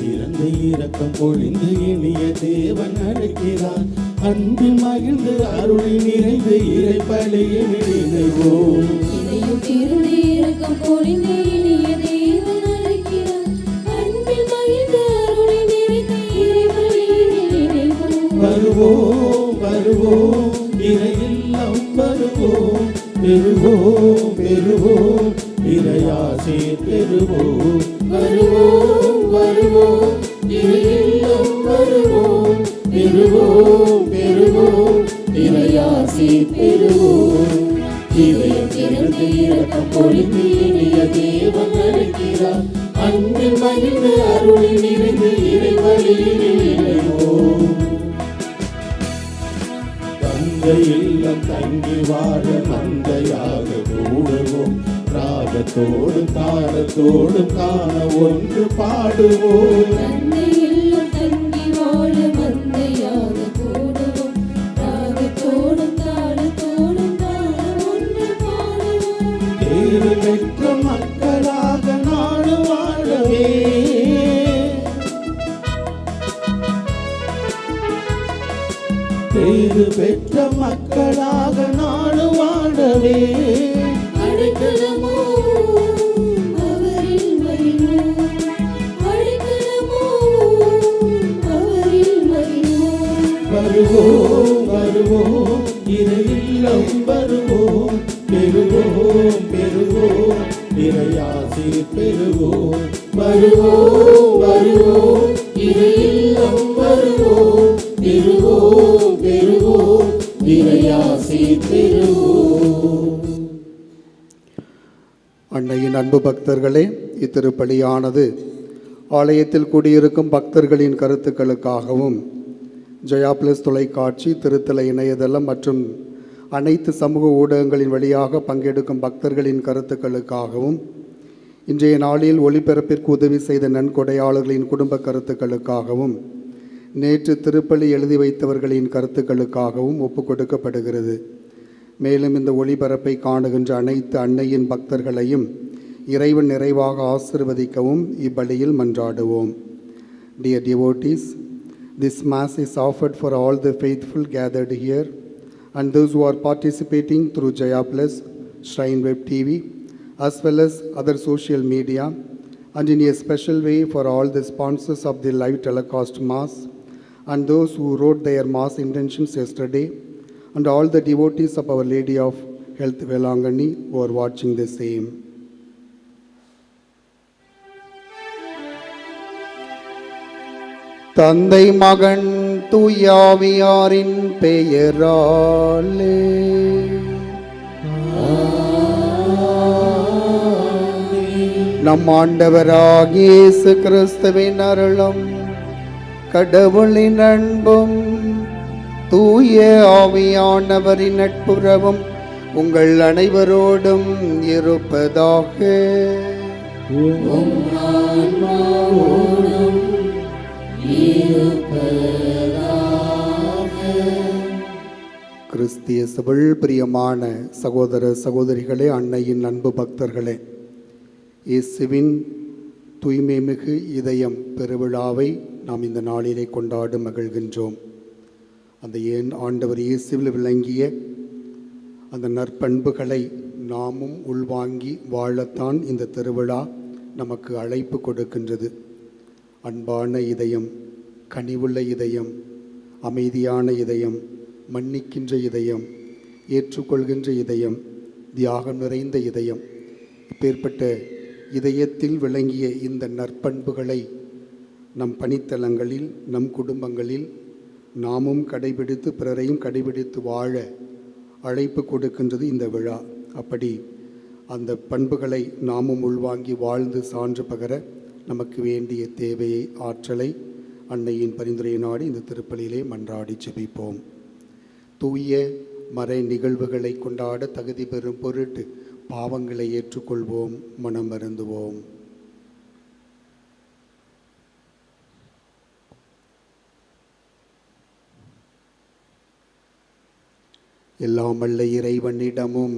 திறந்து இரக்கம் பொழிந்து இனிய தேவன் அழைக்கிறார். அன்பில் மகிழ்ந்து அருளில் நிறைந்து இறை பலியை நினைவோம். இதயம் திறந்து இரக்கம் பொழிந்து இனிய தேவன் அழைக்கிறார். அன்பில் மகிழ்ந்து அருளில் நிறைந்து இறை பலியை நினைவோம். வருவோம் வருவோம் இறை இல்லம் வருவோம். பெறுவோம் பெறுவோம் இறையாசி பெறுவோம். வருவோம் வருவோம் இறை இல்லம் வருவோம். பெறுவோம் பெறுவோம் இறையாசி பெறுவோம். இதயம் திறந்து இரக்கம் பொழிந்து இனிய தேவன் அழைக்கிறார். அன்பில் மகிழ்ந்து அருளில் நிறைந்து இறை பலியில் நினைவோம். தந்தை இல்லம் தங்கி வாழ மந்தையாக கூடுவோம். ராகத்தோடும் தாளத்தோடும் காண ஒன்று பாடுவோம். தந்தை இல்லம் தங்கி வாழ மந்தையாக கூடுவோம். ராகத்தோடும் தாளத்தோடும் காண ஒன்று பாடுவோம். தேறு பெற்ற மக்களாக நாடு வாழவே பேறு பெற்ற மக்களாக நாடு வாழவே அழைக்கலமோ அவரில் மகிழ்வோம். அழைக்கலமோ அவரில் மகிழ்வோம். வருவோம் வருவோம் இறை இல்லம் வருவோம். பெறுவோம் பெறுவோம் இறையாசி பெறுவோம். வருவோம் வருவோம் இறை இல்லம் வருவோம். பெறுவோம் பெறுவோம் இறையாசி பெறுவோம். அன்னையின் அன்பு பக்தர்களே, இத்திருப்பலியானது ஆலயத்தில் கூடியிருக்கும் பக்தர்களின் கருத்துக்களுக்காகவும் ஜெயா பிளஸ் தொலைக்காட்சி, திருத்தல இணையதளம் மற்றும் அனைத்து சமூக ஊடகங்களின் வழியாக பங்கெடுக்கும் பக்தர்களின் கருத்துக்களுக்காகவும், இன்றைய நாளில் ஒளிபரப்பிற்கு உதவி செய்த நன்கொடையாளர்களின் குடும்ப கருத்துக்களுக்காகவும், நேற்று திருப்பலி எழுதி வைத்தவர்களின் கருத்துக்களுக்காகவும் ஒப்புக் கொடுக்கப்படுகிறது. மேலும் இந்த ஒளிபரப்பை காணுகின்ற அனைத்து அன்னையின் பக்தர்களையும் இறைவன் நிறைவாக ஆசீர்வதிக்கவும் இப்பலியில் மன்றாடுவோம். Dear devotees, this Mass is offered for all the faithful gathered here and those who are participating through Jaya Plus, Shrine Web TV, as well as other social media, and in a special way for all the sponsors of the live telecast Mass and those who wrote their Mass intentions yesterday, and all the devotees of Our Lady of Health Velangani who are watching the same. தந்தை மகன் தூயாவியாரின் பெயராலே நம் ஆண்டவராகிய இயேசு கிறிஸ்துவின் அருளும் கடவுளின் அன்பும் தூய ஆவியானவரின் நட்புறவும் உங்கள் அனைவரோடும் இருப்பதாக. கிறிஸ்திய சபையில் பிரியமான சகோதர சகோதரிகளே, அன்னையின் அன்பு பக்தர்களே, இயேசுவின் தூய்மை மிகு இதயம் பெருவிழாவை நாம் இந்த நாளிலே கொண்டாடி மகிழ்கின்றோம். அந்த ஆண்டவர் இயேசுவில் விளங்கிய அந்த நற்பண்புகளை நாமும் உள்வாங்கி வாழத்தான் இந்த திருவிழா நமக்கு அழைப்பு கொடுக்கின்றது. அன்பான இதயம், கனிவுள்ள இதயம், அமைதியான இதயம், மன்னிக்கின்ற இதயம், ஏற்றுக்கொள்கின்ற இதயம், தியாகம் நிறைந்த இதயம், இப்பேற்பட்ட இதயத்தில் விளங்கிய இந்த நற்பண்புகளை நம் பணித்தலங்களில், நம் குடும்பங்களில் நாமும் கடைபிடித்து பிறரையும் கடைபிடித்து வாழ அழைப்பு கொடுக்கின்றது இந்த விழா. அப்படி அந்த பண்புகளை நாமும் உள்வாங்கி வாழ்ந்து சான்று பகர நமக்கு வேண்டிய தேவையை, ஆற்றலை அன்னையின் பரிந்துரை நாடி இந்த திருப்பலியிலே மன்றாடி ஜெபிப்போம். தூய மறை நிகழ்வுகளை கொண்டாட தகுதி பெறும் பொருட்டு பாவங்களை ஏற்றுக்கொள்வோம், மனம் வருந்துவோம். எல்லாம் வல்ல இறைவனிடமும்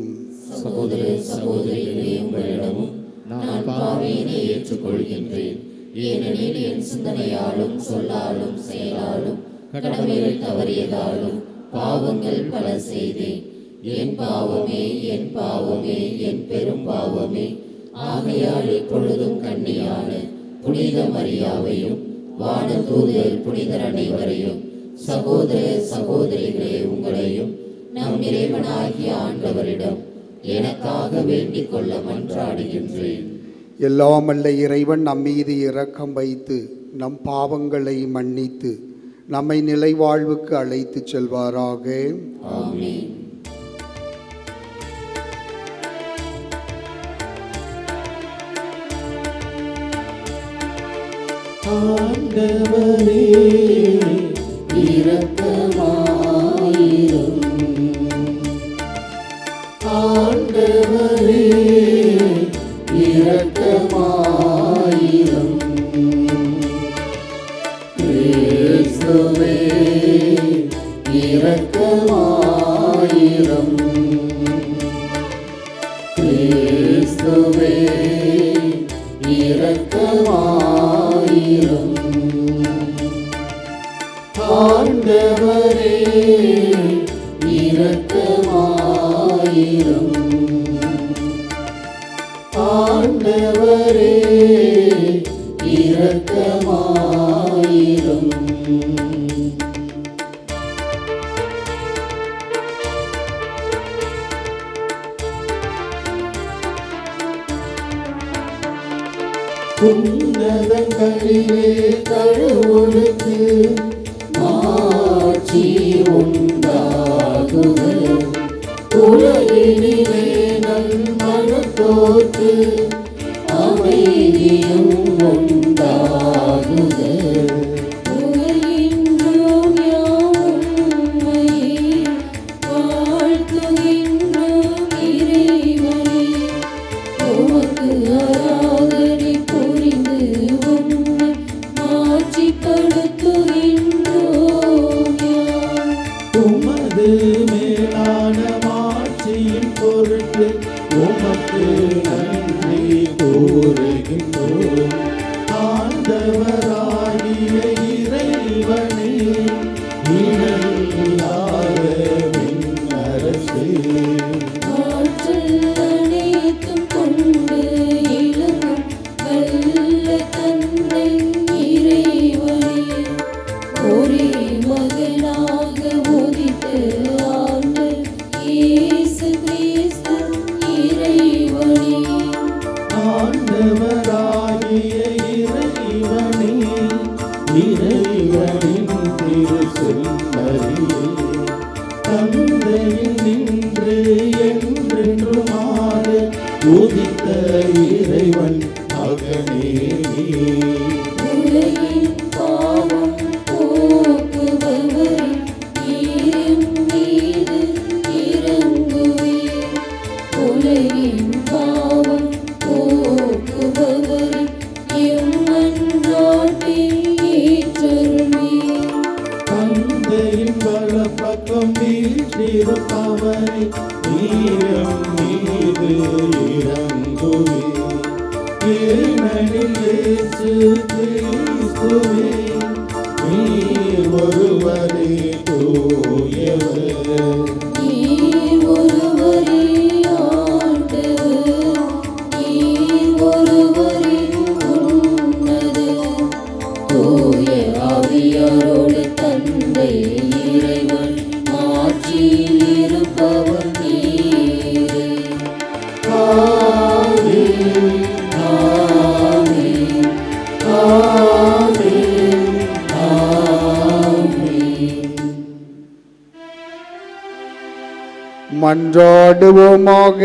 சகோதர சகோதரிகளே, உங்களிடமும் நான் பாவியினை ஏற்றுக்கொள்கின்றேன். ஏனெனில் என் சிந்தனையாலும் சொல்லாலும் செயலாலும் கடமையில் தவறியதாலும் பாவங்கள் பல செய்தேன். என் பாவமே, என் பாவமே, என் பெரும் பாவமே. ஆகையால் இப்பொழுதும் கன்னியான புனித மரியாவையும் வானதூதர் புனிதர் அனைவரையும் சகோதர சகோதரிகளே உங்களையும் நம் இறைவனாகிய ஆண்டவரிடம் எனக்காக வேண்டிக் கொள்ள மன்றாடுகின்றேன். எல்லாமல்ல இறைவன் நம் மீது இரக்கம் வைத்து நம் பாவங்களை மன்னித்து நம்மை நிலைவாழ்வுக்கு அழைத்துச் செல்வாராக. ஆமென். ஆண்டவரே இரக்கமாயிரும். ஆண்டவரே இரக்கமாயிரும். கிறிஸ்துவே இரக்கமாயிரும். கிறிஸ்துவே இரக்கமாயிரும். ஆண்டவரே இரக்கமாயிரும். ஆண்டவரே இரக்கமாயிரும். உன்னதங்களிலே கடவுளுக்கு மாட்சி உண்டாகுக. உலகினிலே நன்மனத்தோர்க்கு அமைதியும் உண்டாகுக. புகழ்கின்றோம் யாம் உம்மையே, வாழ்த்துகின்றோம் இறைவனே. உமக்கு ஆராதனை புரிந்து உம்மை மாட்சிப்படுத்துகின்றோம் யாம். உமது மேலான மாட்சியின் பொருட்டு உமக்கு நன்றி கூறுகின்றோம். ஆண்டவராகிய இறைவனே, இணையில்லாத விண்ணரசே, ஆற்றல் அனைத்தும் கொண்டு இலங்கும் வல்ல தந்தை இறைவனே. ஒரே மகனாக உதித்த ஆண்டு இயேசு கிறிஸ்து இறைவனே. ஆண்டவராகிய இறைவனே, இறைவனின் திருச்செம்மறியே, தந்தையில் நின்று என்றென்றுமாக உதித்த இறைவன் மகனே நீ. உலகின் பாவம் போக்குபவரே, என் மீது இரங்குவீர். உலகின் பாவம் போக்குபவரே, எம் மன்றாட்டை ஏற்றருள்வீர். தந்தையின் வலப்பக்கம் வீற்றிருப்பவரை நீரம் மீது இறங்குவே. ஏனெனில் இயேசு கிறிஸ்துவே, நீர் ஒருவரே தூயவர். நீர் ஒருவரே ஆண்டவர், நீர் ஒருவரே உன்னதர். தூய ஆவியாரோடு தந்தை இறைவன் மாட்சியில் இருப்பவர் நீரே. ஆமென், ஆமென், ஆமென், ஆமென். மன்றாடுவோமாக.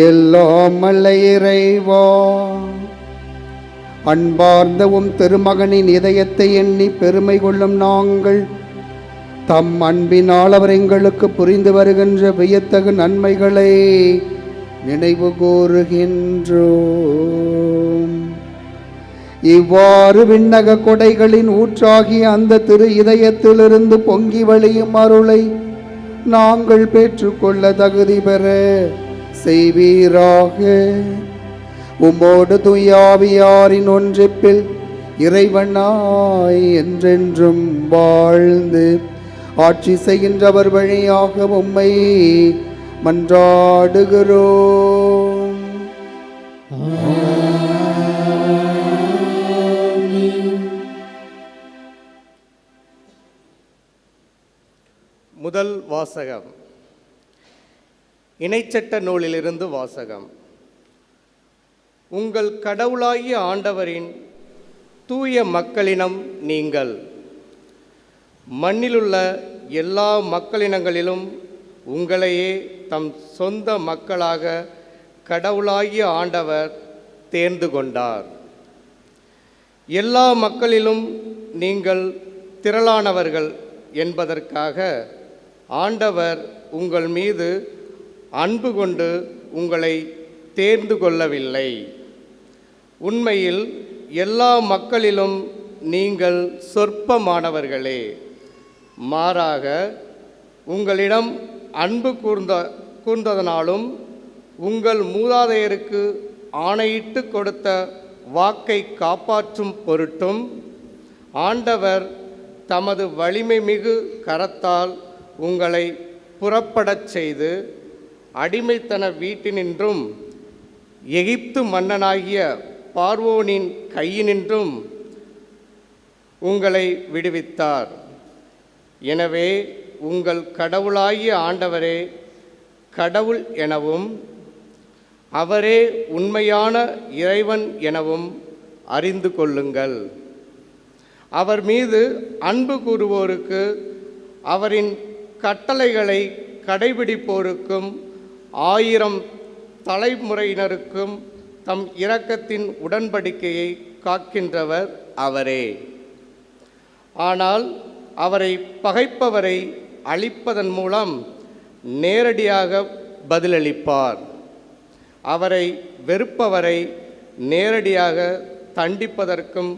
எல்லாமல்ல இறைவா, அன்பார்ந்தவும் திருமகனின் இதயத்தை எண்ணி பெருமை கொள்ளும் நாங்கள் தம் அன்பினால் அவர் எங்களுக்கு புரிந்து வருகின்ற வியத்தகு நன்மைகளை நினைவு கூறுகின்றோம். இவ்வாறு விண்ணக கொடைகளின் ஊற்றாகிய அந்த திரு இதயத்திலிருந்து பொங்கி வழியும் அருளை நாங்கள் பெற்றுக்கொள்ள தகுதி பெற செய்வீராக. உம்மோடு தூயாவியாரின் ஒன்றிப்பில் இறைவனாய் என்றென்றும் வாழ்ந்து ஆட்சி செய்கின்றவர் வழியாக உம்மை மன்றாடுகிறோம். முதல் வாசகம். இணைச்சட்ட நூலிலிருந்து வாசகம். உங்கள் கடவுளாகிய ஆண்டவரின் தூய மக்களினம் நீங்கள். மண்ணிலுள்ள எல்லா மக்களினங்களிலும் உங்களையே தம் சொந்த மக்களாக கடவுளாகிய ஆண்டவர் தேர்ந்து கொண்டார். எல்லா மக்களிலும் நீங்கள் திரளானவர்கள் என்பதற்காக ஆண்டவர் உங்கள் மீது அன்பு கொண்டு உங்களை தேர்ந்து கொள்ளவில்லை. உண்மையில் எல்லா மக்களிலும் நீங்கள் சொற்பமானவர்களே. மாறாக உங்களிடம் அன்பு கூர்ந்ததனாலும் உங்கள் மூதாதையருக்கு ஆணையிட்டு கொடுத்த வாக்கை காப்பாற்றும் பொருட்டும் ஆண்டவர் தமது வலிமை மிகு கரத்தால் உங்களை புறப்படச் செய்து அடிமைத்தன வீட்டினின்றும் எகிப்து மன்னனாகிய பார்வோனின் கையினின்றும் உங்களை விடுவித்தார். எனவே உங்கள் கடவுளாகிய ஆண்டவரே கடவுள் எனவும் அவரே உண்மையான இறைவன் எனவும் அறிந்து கொள்ளுங்கள். அவர் மீது அன்பு கூறுவோருக்கு, அவரின் கட்டளைகளை கடைபிடிப்போருக்கும் 1000 தலைமுறையினருக்கும் தம் இரக்கத்தின் உடன்படிக்கையை காக்கின்றவர் அவரே. ஆனால் அவரை பகைப்பவரை அழிப்பதன் மூலம் நேரடியாக பதிலளிப்பார். அவரை வெறுப்பவரை நேரடியாக தண்டிப்பதற்கும்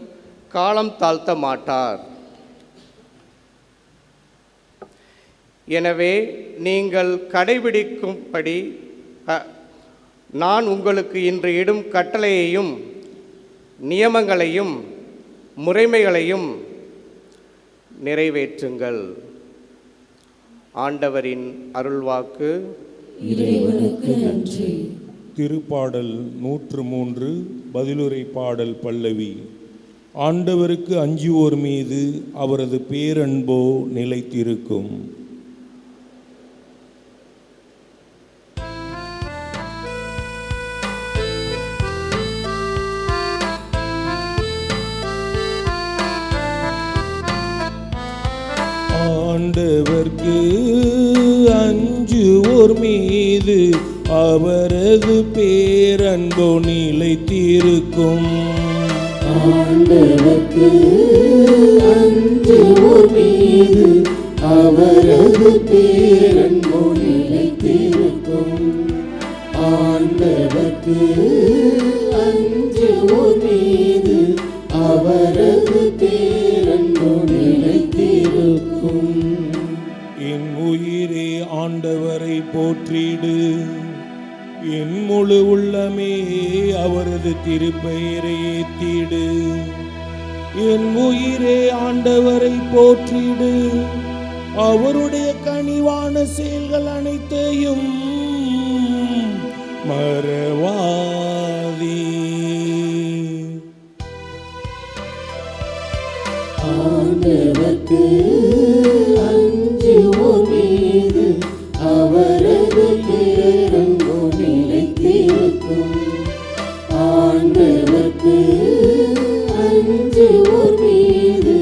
காலம் தாழ்த்த மாட்டார். எனவே நீங்கள் கடைபிடிக்கும்படி நான் உங்களுக்கு இன்று இடும் கட்டளையையும் நியமங்களையும் முறைமைகளையும் நிறைவேற்றுங்கள். ஆண்டவரின் அருள்வாக்கு. இறைவனுக்கு நன்றி. திருப்பாடல் 103 பதிலுரை பாடல் பல்லவி. ஆண்டவருக்கு அஞ்சுவோர் மீது அவரது பேரன்போ நிலைத்திருக்கும். ஆண்டவர்க்கு அஞ்சுவோர் மீது அவரது பேரன்போ நிலைத்திருக்கும். ஆண்டவர்க்கு அஞ்சுவோர் மீது அவரது பேரன்போ நிலைத்திருக்கும். ஆண்டவர்க்கு அஞ்சுவோர் மீது அவரது பேரன்போ நிலைத்திருக்கும். என் உயிரே ஆண்டவரை போற்றிடு, என் முழு உள்ளமே அவரது திருப்பெயரை ஏத்திடு. என் உயிரே ஆண்டவரை போற்றிடு, அவருடைய கனிவான செயல்கள் அனைத்தையும் மறவாதே. ஆண்டவர்க்கு அஞ்சுவோர் மீது அவரது பேரன்போ நிலைத்திருக்கும். ஆண்டவர்க்கு அஞ்சுவோர் மீது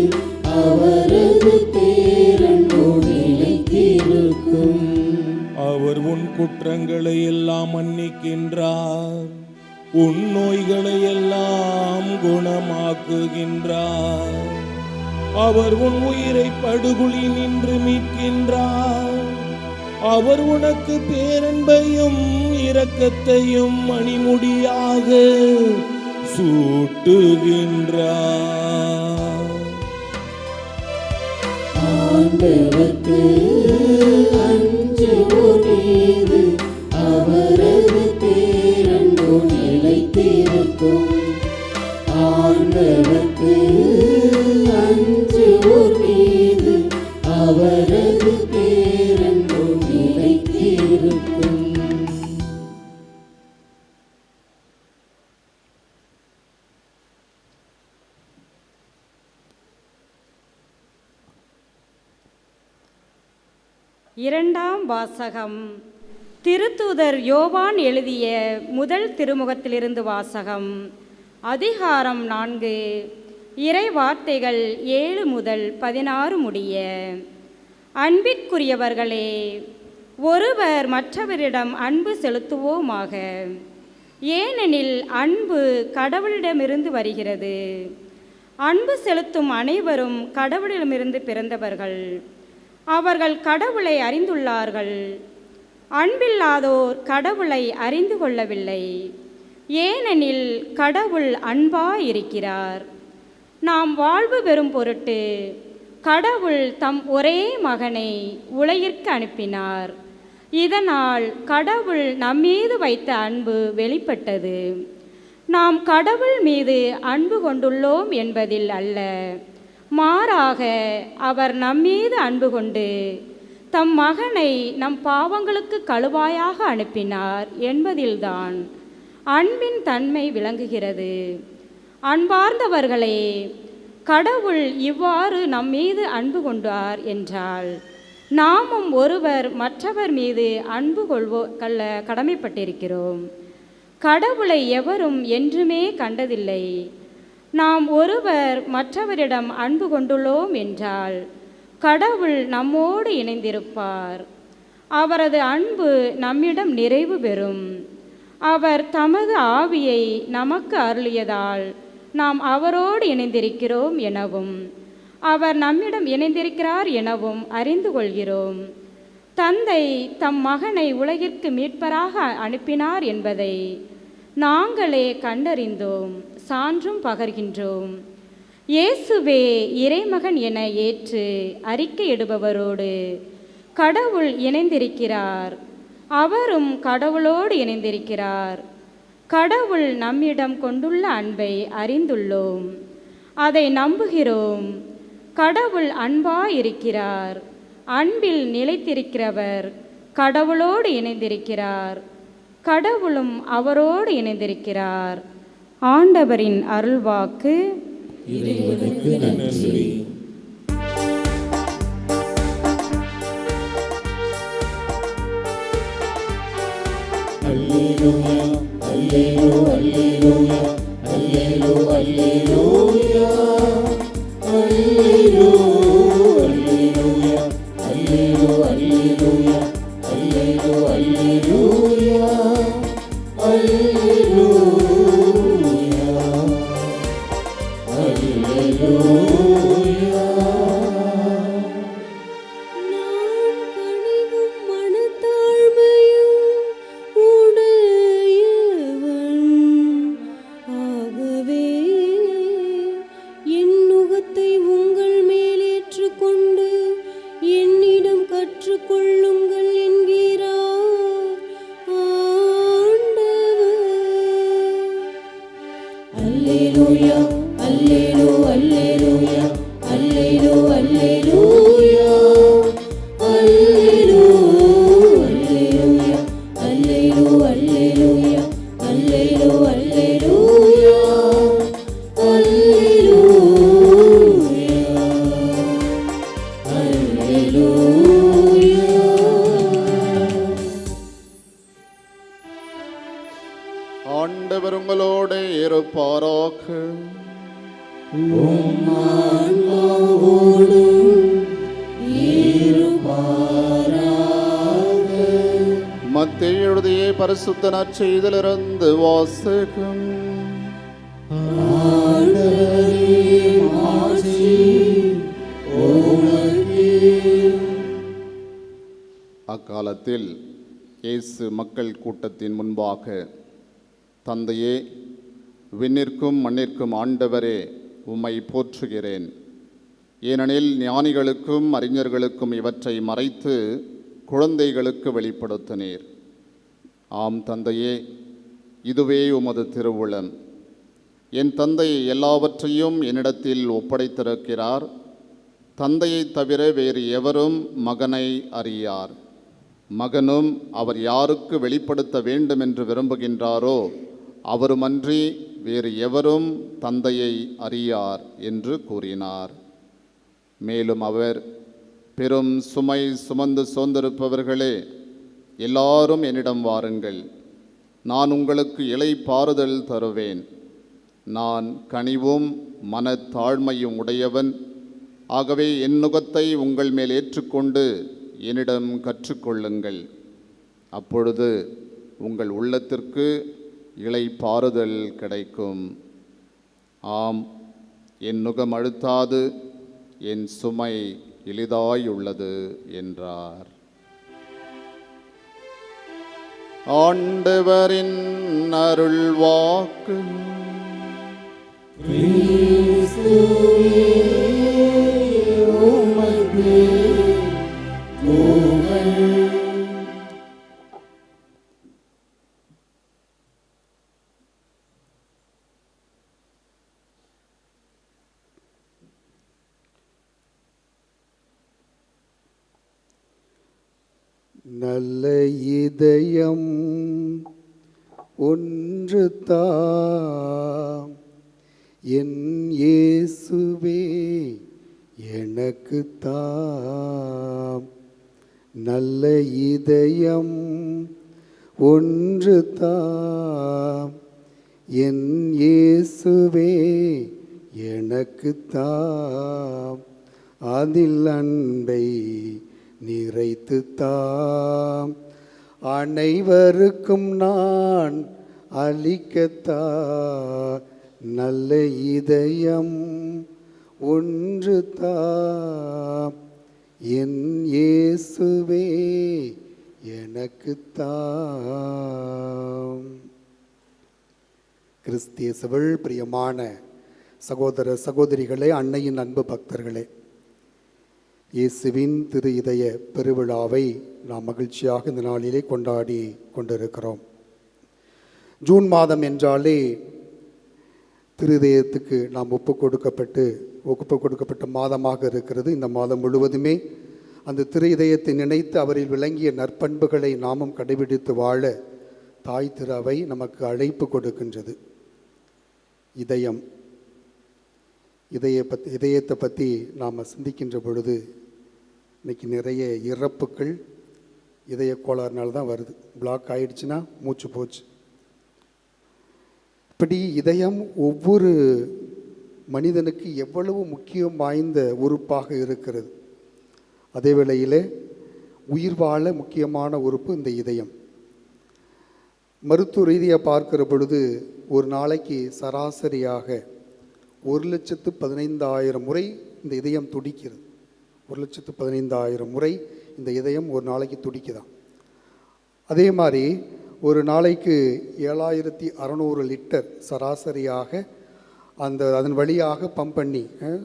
அவரது பேரன்போ நிலைத்திருக்கும். அவர் உன் குற்றங்களை எல்லாம் மன்னிக்கின்றார், உன் நோய்களை எல்லாம் குணமாக்குகின்றார். அவர் உன் உயிரை படுகுழி நின்று மீட்கின்றார். அவர் உனக்கு பேரன்பையும் இரக்கத்தையும் மணிமுடியாக சூட்டுகின்றார். ஆண்டவர்க்கு அஞ்சுவோர் மீது அவரது பேரன்போ நிலைத்திருக்கும். இரண்டாம் வாசகம். திருத்தூதர் யோவான் எழுதிய முதல் திருமுகத்திலிருந்து வாசகம். அதிகாரம் 4, இறை வார்த்தைகள் 7 முதல் 16 முடிய. அன்பிற்குரியவர்களே, ஒருவர் மற்றவரிடம் அன்பு செலுத்துவோமாக. ஏனெனில் அன்பு கடவுளிடமிருந்து வருகிறது. அன்பு செலுத்தும் அனைவரும் கடவுளிடமிருந்து பிறந்தவர்கள். அவர்கள் கடவுளை அறிந்துள்ளார்கள். அன்பில்லாதோர் கடவுளை அறிந்து கொள்ளவில்லை. ஏனெனில் கடவுள் அன்பாயிருக்கிறார். நாம் வாழ்வு பெறும் பொருட்டு கடவுள் தம் ஒரே மகனை உலகிற்கு அனுப்பினார். இதனால் கடவுள் நம்மீது வைத்த அன்பு வெளிப்பட்டது. நாம் கடவுள் மீது அன்பு கொண்டுள்ளோம் என்பதில் அல்ல, மாறாக அவர் நம்மீது அன்பு கொண்டு தம் மகனை நம் பாவங்களுக்கு கழுவாயாக அனுப்பினார் என்பதில்தான் அன்பின் தன்மை விளங்குகிறது. அன்பார்ந்தவர்களே, கடவுள் இவ்வாறு நம்மீது அன்பு கொண்டார் என்றால் நாமும் ஒருவர் மற்றவர் மீது அன்பு கொள்ள கடமைப்பட்டிருக்கிறோம். கடவுளை எவரும் என்றுமே கண்டதில்லை. நாம் ஒருவர் மற்றவரிடம் அன்பு கொண்டுள்ளோம் என்றால் கடவுள் நம்மோடு இணைந்திருப்பார். அவரது அன்பு நம்மிடம் நிறைவு பெறும். அவர் தமது ஆவியை நமக்கு அருளியதால் நாம் அவரோடு இணைந்திருக்கிறோம் எனவும் அவர் நம்மிடம் இணைந்திருக்கிறார் எனவும் அறிந்து கொள்கிறோம். தந்தை தம் மகனை உலகிற்கு மீட்பராக அனுப்பினார் என்பதை நாங்களே கண்டறிந்தோம், சான்றும் பகர்கின்றோம். இயேசுவே இறைமகன் என ஏற்று அறிக்கையிடுபவரோடு கடவுள் இணைந்திருக்கிறார். அவரும் கடவுளோடு இணைந்திருக்கிறார். கடவுள் நம்மிடம் கொண்டுள்ள அன்பை அறிந்துள்ளோம், அதை நம்புகிறோம். கடவுள் அன்பாயிருக்கிறார். அன்பில் நிலைத்திருக்கிறவர் கடவுளோடு இணைந்திருக்கிறார். கடவுளும் அவரோடு இணைந்திருக்கிறார். ஆண்டவரின் அருள்வாக்கு. இறைவனுக்கு நன்றி. அல்லேலூயா, அல்லேலூயா, அல்லேலூயா, அல்லேலூயா, அல்லேலூயா, அல்லேலூயா, அல்லேலூயா, அல்லேலூயா, அல்லேலூயா, அல்லேலூயா. ஆண்டவர் உங்களோடு இருப்பாராக. மத்தேயு எழுதிய பரிசுத்த நற்செய்தியிலிருந்து வாசகம். அக்காலத்தில் இயேசு மக்கள் கூட்டத்தின் முன்பாக, தந்தையே, விண்ணிற்கும் மண்ணிற்கும் ஆண்டவரே, உம்மை போற்றுகிறேன். ஏனெனில் ஞானிகளுக்கும் அறிஞர்களுக்கும் இவற்றை மறைத்து குழந்தைகளுக்கு வெளிப்படுத்தினீர். ஆம் தந்தையே, இதுவே உமது திருவுளம். என் தந்தை எல்லாவற்றையும் என்னிடத்தில் ஒப்படைத்திருக்கிறார். தந்தையை தவிர வேறு எவரும் மகனை அறியார். மகனும் அவர் யாருக்கு வெளிப்படுத்த வேண்டும் என்று விரும்புகின்றாரோ அவருமன்றி வேறு எவரும் தந்தையை அறியார் என்று கூறினார். மேலும் அவர், பெரும் சுமை சுமந்து சோர்ந்திருப்பவர்களே, எல்லாரும் என்னிடம் வாருங்கள், நான் உங்களுக்கு இளைப்பாறுதல் தருவேன். நான் கனிவும் மனத்தாழ்மையும் உடையவன். ஆகவே என் நுகத்தை உங்கள் மேல் ஏற்றுக்கொண்டு என்னிடம் கற்றுக்கொள்ளுங்கள். அப்பொழுது உங்கள் உள்ளத்திற்கு இளைப்பாறுதல் கிடைக்கும். ஆம், என் நுகம் அழுத்தாது, என் சுமை எளிதாயுள்ளது என்றார். ஆண்டவரின் அருள்வாக்கு. நல்ல இதயம் ஒன்று தாம் என் இயேசுவே எனக்கு தாம். நல்ல இதயம் ஒன்று தாம் என் இயேசுவே எனக்கு தாம். அதில் அன்பை நிறைத்து தாம் அனைவருக்கும் நான் அளிக்கத்தா. நல்ல இதயம் ஒன்று தாம் என் இயேசுவே எனக்கு தாம். கிறிஸ்தியேசுவில் பிரியமான சகோதர சகோதரிகளே, அன்னையின் அன்பு பக்தர்களே, இயேசுவின் திரு இதய பெருவிழாவை நாம் மகிழ்ச்சியாக இந்த நாளிலே கொண்டாடி கொண்டிருக்கிறோம். ஜூன் மாதம் என்றாலே திரு இதயத்துக்கு நாம் ஒப்பு கொடுக்கப்பட்ட மாதமாக இருக்கிறது. இந்த மாதம் முழுவதுமே அந்த திரு இதயத்தை நினைத்து அவரில் விளங்கிய நற்பண்புகளை நாமும் கடைபிடித்து வாழ தாய் திரு அவை நமக்கு அழைப்பு கொடுக்கின்றது. இதயத்தை பற்றி நாம் சிந்திக்கின்ற பொழுது இன்றைக்கி நிறைய இறப்புகள் இதய கோளாறுனால தான் வருது. பிளாக் ஆயிடுச்சுன்னா மூச்சு போச்சு. இப்படி இதயம் ஒவ்வொரு மனிதனுக்கு எவ்வளவு முக்கியம் வாய்ந்த உறுப்பாக இருக்கிறது. அதே வேளையிலே உயிர் வாழ முக்கியமான உறுப்பு இந்த இதயம். மருத்துவ ரீதியாக பார்க்கிற பொழுது ஒரு நாளைக்கு சராசரியாக 1,15,000 முறை இந்த இதயம் துடிக்கிறது. 1,15,000 முறை இந்த இதயம் ஒரு நாளைக்கு துடிக்குதான். அதே மாதிரி ஒரு நாளைக்கு 7,600 லிட்டர் சராசரியாக அதன் வழியாக பம்ப் பண்ணி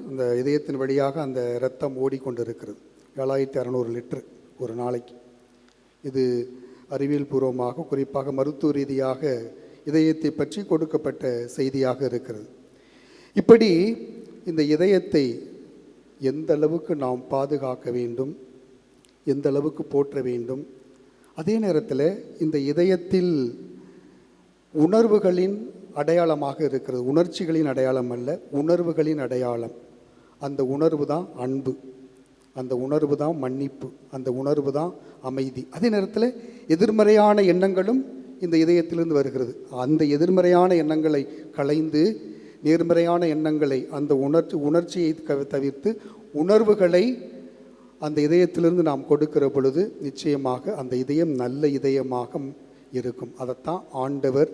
அந்த இதயத்தின் வழியாக அந்த இரத்தம் ஓடிக்கொண்டு இருக்கிறது. 7,600 லிட்டர் ஒரு நாளைக்கு. இது அறிவியல் பூர்வமாக, குறிப்பாக மருத்துவ ரீதியாக இதயத்தை பற்றி கொடுக்கப்பட்ட செய்தியாக இருக்கிறது. இப்படி இந்த இதயத்தை எந்த அளவுக்கு நாம் பாதுகாக்க வேண்டும், எந்த அளவுக்கு போற்ற வேண்டும். அதே நேரத்தில் இந்த இதயத்தில் உணர்வுகளின் அடையாளமாக இருக்கிறது. உணர்ச்சிகளின் அடையாளம் அல்ல, உணர்வுகளின் அடையாளம். அந்த உணர்வு தான் அன்பு, அந்த உணர்வு தான் மன்னிப்பு, அந்த உணர்வு தான் அமைதி. அதே நேரத்தில் எதிர்மறையான எண்ணங்களும் இந்த இதயத்திலிருந்து வருகிறது. அந்த எதிர்மறையான எண்ணங்களை களைந்து நேர்மறையான எண்ணங்களை, அந்த உணர்ச்சியை தவிர்த்து உணர்வுகளை அந்த இதயத்திலிருந்து நாம் கொடுக்கிற பொழுது நிச்சயமாக அந்த இதயம் நல்ல இதயமாக இருக்கும். அதைத்தான் ஆண்டவர்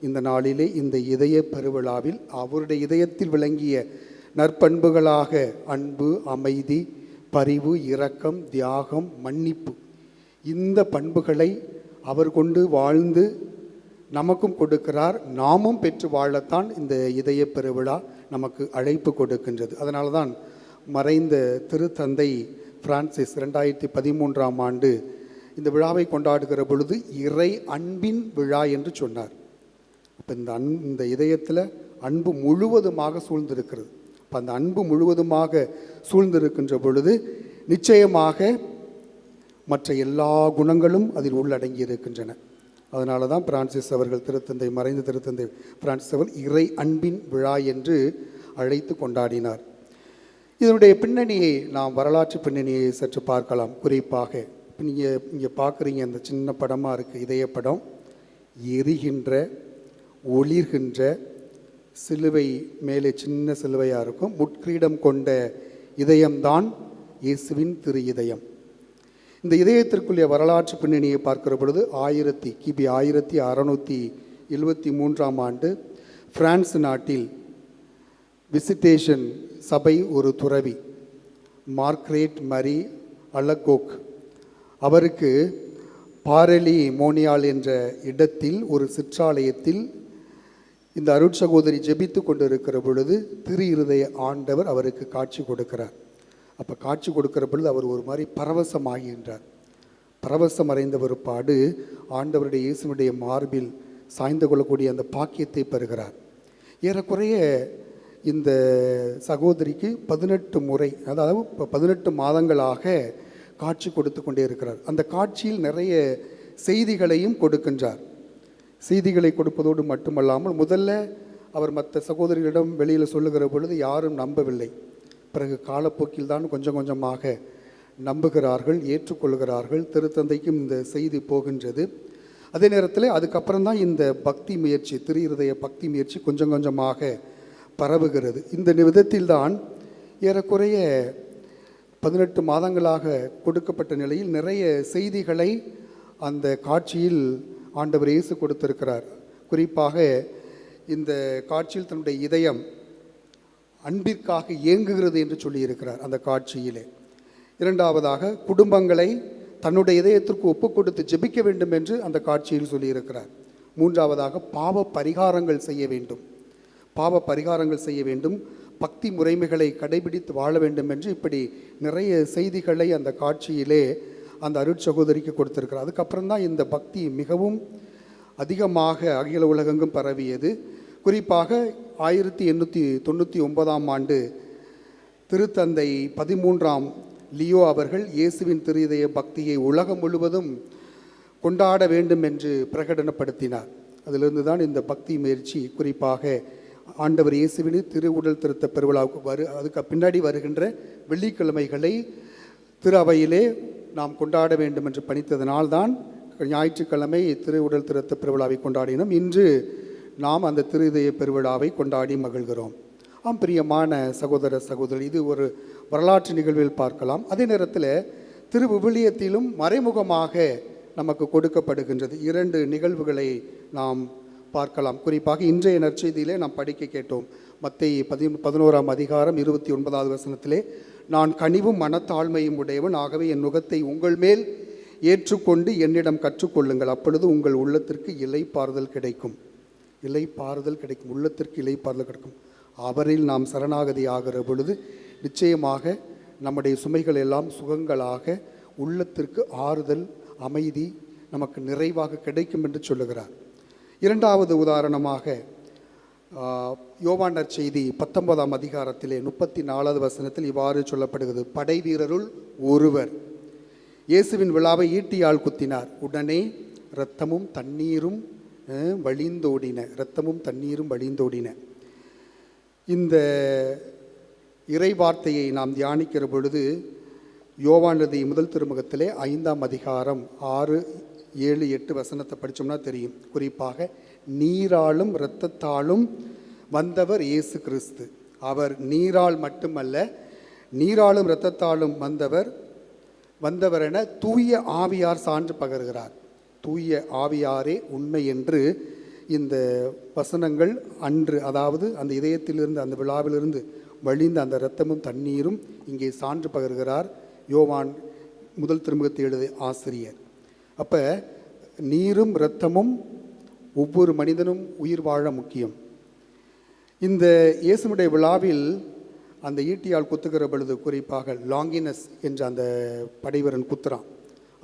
இந்த நாளிலே இந்த இதய பெருவிழாவில் அவருடைய இதயத்தில் விளங்கிய நற்பண்புகளாக அன்பு, அமைதி, பரிவு, இரக்கம், தியாகம், மன்னிப்பு, இந்த பண்புகளை அவர் கொண்டு வாழ்ந்து நமக்கும் கொடுக்கிறார். நாமும் பெற்று வாழத்தான் இந்த இதய பெருவிழா நமக்கு அழைப்பு கொடுக்கின்றது. அதனால தான் மறைந்த திருத்தந்தை பிரான்சிஸ் 2013ஆம் ஆண்டு இந்த விழாவை கொண்டாடுகிற பொழுது இறை அன்பின் விழா என்று சொன்னார். இப்போ இந்த இதயத்தில் அன்பு முழுவதுமாக சூழ்ந்திருக்கிறது. இப்போ அந்த அன்பு முழுவதுமாக சூழ்ந்திருக்கின்ற பொழுது நிச்சயமாக மற்ற எல்லா குணங்களும் அதில் உள்ளடங்கி இருக்கின்றன. அதனால தான் பிரான்சிஸ் அவர்கள் மறைந்த திருத்தந்தை பிரான்சிஸ் அவர்கள் இறை அன்பின் விழா என்று அழைத்து கொண்டாடினார். இதனுடைய பின்னணியை நாம் வரலாற்று பின்னணியை சற்று பார்க்கலாம். குறிப்பாக நீங்கள் இங்கே பார்க்குறீங்க, அந்த சின்ன படமாக இருக்குது, இதய படம். எரிகின்ற ஒளிர்கின்ற சிலுவை, மேலே சின்ன சிலுவையாக இருக்கும். முட்கிரீடம் கொண்ட இதயம்தான் இயேசுவின் திரு இதயம். இந்த இதயத்திற்குரிய வரலாற்று பின்னணியை பார்க்கிற பொழுது கிபி 1673ஆம் ஆண்டு பிரான்ஸ் நாட்டில் விசிட்டேஷன் சபை ஒரு துறவி மார்க்ரெட் மரி அலகோக், அவருக்கு பாரெலி மோனியால் என்ற இடத்தில் ஒரு சிற்றாலயத்தில் இந்த அருட்சகோதரி ஜெபித்து கொண்டிருக்கிற பொழுது திரு இருதய ஆண்டவர் அவருக்கு காட்சி கொடுக்கிறார். அப்போ காட்சி கொடுக்கிற பொழுது அவர் ஒரு மாதிரி பரவசமாகின்றார். பரவசம் அடைந்த ஒரு பாடு ஆண்டவருடைய இயேசுனுடைய மார்பில் சாய்ந்து கொள்ளக்கூடிய அந்த பாக்கியத்தை பெறுகிறார். ஏறக்குறைய இந்த சகோதரிக்கு 18 முறை, அதாவது 18 மாதங்களாக காட்சி கொடுத்து கொண்டே இருக்கிறார். அந்த காட்சியில் நிறைய செய்திகளையும் கொடுக்கின்றார். செய்திகளை கொடுப்பதோடு மட்டுமல்லாமல், முதல்ல அவர் மற்ற சகோதரிகளிடம் வெளியில் சொல்லுகிற பொழுது யாரும் நம்பவில்லை. பிறகு காலப்போக்கில் தான் கொஞ்சம் கொஞ்சமாக நம்புகிறார்கள், ஏற்றுக்கொள்கிறார்கள். திருத்தந்தைக்கும் இந்த செய்தி போகின்றது. அதே நேரத்தில் அதுக்கப்புறம் தான் இந்த பக்தி முயற்சி, திரு இருதய பக்தி முயற்சி கொஞ்சம் கொஞ்சமாக பரவுகிறது. இந்த விதத்தில்தான் ஏறக்குறைய 18 மாதங்களாக கொடுக்கப்பட்ட நிலையில் நிறைய செய்திகளை அந்த காட்சியில் ஆண்டவர் இயேசு கொடுத்திருக்கிறார். குறிப்பாக இந்த காட்சியில் தன்னுடைய இதயம் அன்பிற்காக இயங்குகிறது என்று சொல்லியிருக்கிறார் அந்த காட்சியிலே. இரண்டாவதாக குடும்பங்களை தன்னுடைய இதயத்திற்கு ஒப்பு கொடுத்து ஜெபிக்க வேண்டும் என்று அந்த காட்சியில் சொல்லியிருக்கிறார். மூன்றாவதாக பாவ பரிகாரங்கள் செய்ய வேண்டும், பக்தி முறைமைகளை கடைபிடித்து வாழ வேண்டும் என்று இப்படி நிறைய செய்திகளை அந்த காட்சியிலே அந்த அருட்சகோதரிக்கு கொடுத்திருக்கிறார். அதுக்கப்புறம் தான் இந்த பக்தி மிகவும் அதிகமாக அகில உலகெங்கும் பரவியது. குறிப்பாக 1899ஆம் ஆண்டு திருத்தந்தை 13ஆம் லியோ அவர்கள் இயேசுவின் திரு இதய பக்தியை உலகம் முழுவதும் கொண்டாட வேண்டும் என்று பிரகடனப்படுத்தினார். அதிலிருந்து தான் இந்த பக்தி முயற்சி, குறிப்பாக ஆண்டவர் இயேசுவின் திரு உடல் திருத்த பெருவிழாவுக்கு அதுக்கு பின்னாடி வருகின்ற வெள்ளிக்கிழமைகளை திரு அவையிலே நாம் கொண்டாட வேண்டும் என்று பணித்ததனால்தான் ஞாயிற்றுக்கிழமை திரு உடல் திருத்த பெருவிழாவை கொண்டாடினோம். இன்று நாம் அந்த திரு இதய பெருவிழாவை கொண்டாடி மகிழ்கிறோம். பிரியமான சகோதர சகோதரி, இது ஒரு வரலாற்று நிகழ்வில் பார்க்கலாம். அதே நேரத்தில் திரு விவிலியத்திலும் மறைமுகமாக நமக்கு கொடுக்கப்படுகின்றது. 2 நிகழ்வுகளை நாம் பார்க்கலாம். குறிப்பாக இன்றைய நற்செய்தியிலே நாம் படிக்க கேட்டோம். மத்தேயு 11ஆம் அதிகாரம் 29வது வசனத்திலே, நான் கனிவும் மனத்தாழ்மையும் உடையவன், ஆகவே என் நுகத்தை உங்கள் மேல் ஏற்றுக்கொண்டு என்னிடம் கற்றுக்கொள்ளுங்கள், அப்பொழுது உங்கள் உள்ளத்திற்கு இளைப்பாறுதல் கிடைக்கும். உள்ளத்திற்கு இளைப்பாறுதல் கிடைக்கும். அவரில் நாம் சரணாகதி ஆகிற பொழுது நிச்சயமாக நம்முடைய சுமைகள் எல்லாம் சுகங்களாக, உள்ளத்திற்கு ஆறுதல், அமைதி நமக்கு நிறைவாக கிடைக்கும் என்று சொல்லுகிறார். இரண்டாவது உதாரணமாக யோவான் நற்செய்தி 19ஆம் அதிகாரத்திலே 34வது வசனத்தில் இவ்வாறு சொல்லப்படுகிறது, படை வீரருள் ஒருவர் இயேசுவின் விழாவை ஈட்டியால் குத்தினார், உடனே இரத்தமும் தண்ணீரும் வழிந்தோடின. இந்த இறை வார்த்தையை நாம் தியானிக்கிற பொழுது யோவானது முதல் திருமுகத்திலே 5ஆம் அதிகாரம் 6, 7, 8 வசனத்தை படித்தோம்னா தெரியும். குறிப்பாக நீராலும் இரத்தத்தாலும் வந்தவர் இயேசு கிறிஸ்து. அவர் நீரால் மட்டுமல்ல, நீராலும் இரத்தத்தாலும் வந்தவர் என தூய ஆவியார் சான்று பகர்கிறார். தூய ஆவியாரே உண்மை என்று இந்த வசனங்கள் அன்று, அதாவது அந்த இதயத்திலிருந்து, அந்த விழாவிலிருந்து வழிந்த அந்த இரத்தமும் தண்ணீரும் இங்கே சான்று பகர்கிறார் யோவான் முதல் திருமுகத்தை எழுதிய ஆசிரியர். அப்போ நீரும் இரத்தமும் ஒவ்வொரு மனிதனும் உயிர் வாழ முக்கியம். இந்த இயேசுனுடைய விழாவில் அந்த ஈட்டியால் குத்துகிற பொழுது, குறிப்பாக லாங்கினஸ் என்ற அந்த படைவீரன் குத்துறான்.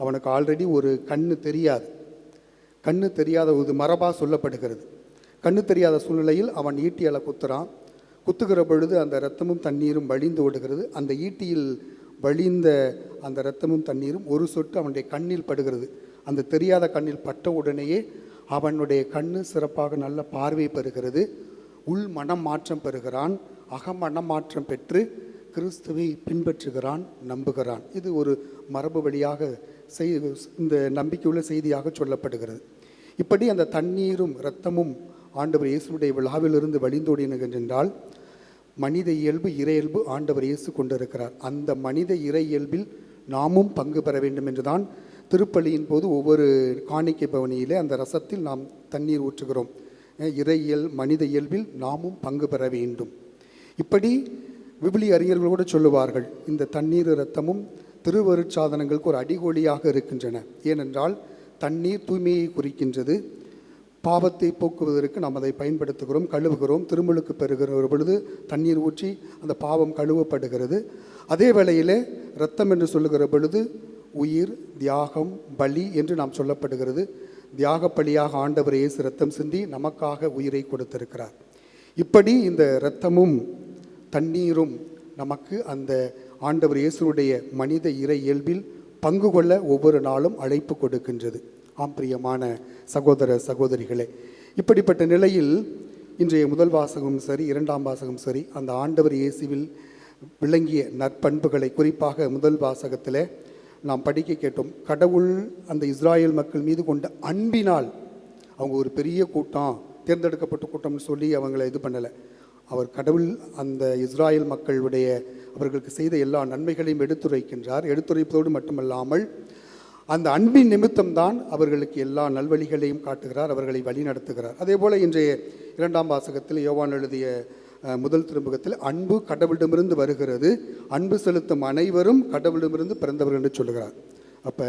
அவனுக்கு ஆல்ரெடி ஒரு கண்ணு தெரியாத ஒரு மரபாக சொல்லப்படுகிறது. கண்ணு தெரியாத சூழ்நிலையில் அவன் ஈட்டியால் குத்துகிற பொழுது அந்த இரத்தமும் தண்ணீரும் வழிந்து ஓடுகிறது. அந்த ஈட்டியில் வழிந்த அந்த இரத்தமும் தண்ணீரும் ஒரு சொட்டு அவனுடைய கண்ணில் படுகிறது. அந்த தெரியாத கண்ணில் பட்ட உடனேயே அவனுடைய கண்ணு சிறப்பாக நல்ல பார்வை பெறுகிறது. உள் மனம் மாற்றம் பெறுகிறான். அகமனம் மாற்றம் பெற்று கிறிஸ்துவை பின்பற்றுகிறான், நம்புகிறான். இது ஒரு மரபு வழியாக இந்த நம்பிக்கையுள்ள செய்தியாக சொல்லப்படுகிறது. இப்படி அந்த தண்ணீரும் இரத்தமும் ஆண்டவர் இயேசுடைய விழாவிலிருந்து வழிந்தோடினுகின்றால் மனித இயல்பு இறை இயல்பு ஆண்டவர் இயேசு கொண்டிருக்கிறார். அந்த மனித இறை இயல்பில் நாமும் பங்கு பெற வேண்டும் என்றுதான் திருப்பலியின் போது ஒவ்வொரு காணிக்கை பவனியிலே அந்த ரசத்தில் நாம் தண்ணீர் ஊற்றுகிறோம். இறையியல் மனித இயல்பில் நாமும் பங்கு பெற வேண்டும். இப்படி விவிலிய அறிஞர்கள் கூட சொல்லுவார்கள், இந்த தண்ணீர் இரத்தமும் திருவருட்சாதனங்களுக்கு ஒரு அடிகோலியாக இருக்கின்றன. ஏனென்றால் தண்ணீர் தூய்மையை குறிக்கின்றது. பாவத்தை போக்குவதற்கு நாம் அதை பயன்படுத்துகிறோம், கழுவுகிறோம். திருமுழுக்கு பெறுகிற பொழுது தண்ணீர் ஊற்றி அந்த பாவம் கழுவப்படுகிறது. அதே வேளையிலே இரத்தம் என்று சொல்லுகிற பொழுது உயிர், தியாகம், பலி என்று நாம் சொல்லப்படுகிறது. தியாக பலியாக ஆண்டவர் இயேசு இரத்தம் சிந்தி நமக்காக உயிரை கொடுத்திருக்கிறார். இப்படி இந்த இரத்தமும் தண்ணீரும் நமக்கு அந்த ஆண்டவர் இயேசுடைய மனித இறை இயல்பில் பங்கு கொள்ள ஒவ்வொரு நாளும் அழைப்பு கொடுக்கின்றது. ஆம் பிரியமான சகோதர சகோதரிகளே, இப்படிப்பட்ட நிலையில் இன்றைய முதல் வாசகமும் சரி, இரண்டாம் வாசகமும் சரி, அந்த ஆண்டவர் இயேசுவில் விளங்கிய நற்பண்புகளை குறிப்பாக முதல் வாசகத்தில் நாம் படிக்க கேட்டோம். கடவுள் அந்த இஸ்ராயேல் மக்கள் மீது கொண்ட அன்பினால், அவங்க ஒரு பெரிய கூட்டம், தேர்ந்தெடுக்கப்பட்ட கூட்டம்னு சொல்லி அவங்கள இது பண்ணலை. அவர் கடவுள் அந்த இஸ்ராயேல் மக்களுடைய அவர்களுக்கு செய்த எல்லா நன்மைகளையும் எடுத்துரைக்கின்றார். எடுத்துரைப்பதோடு மட்டுமல்லாமல் அந்த அன்பின் நிமித்தம்தான் அவர்களுக்கு எல்லா நல்வழிகளையும் காட்டுகிறார், அவர்களை வழி நடத்துகிறார். அதே போல் இன்றைய இரண்டாம் வாசகத்தில் யோவான் எழுதிய முதல் திருமுகத்தில் அன்பு கடவுளிடமிருந்து வருகிறது, அன்பு செலுத்தும் அனைவரும் கடவுளிடமிருந்து பிறந்தவர்கள் என்று சொல்லுகிறார். அப்போ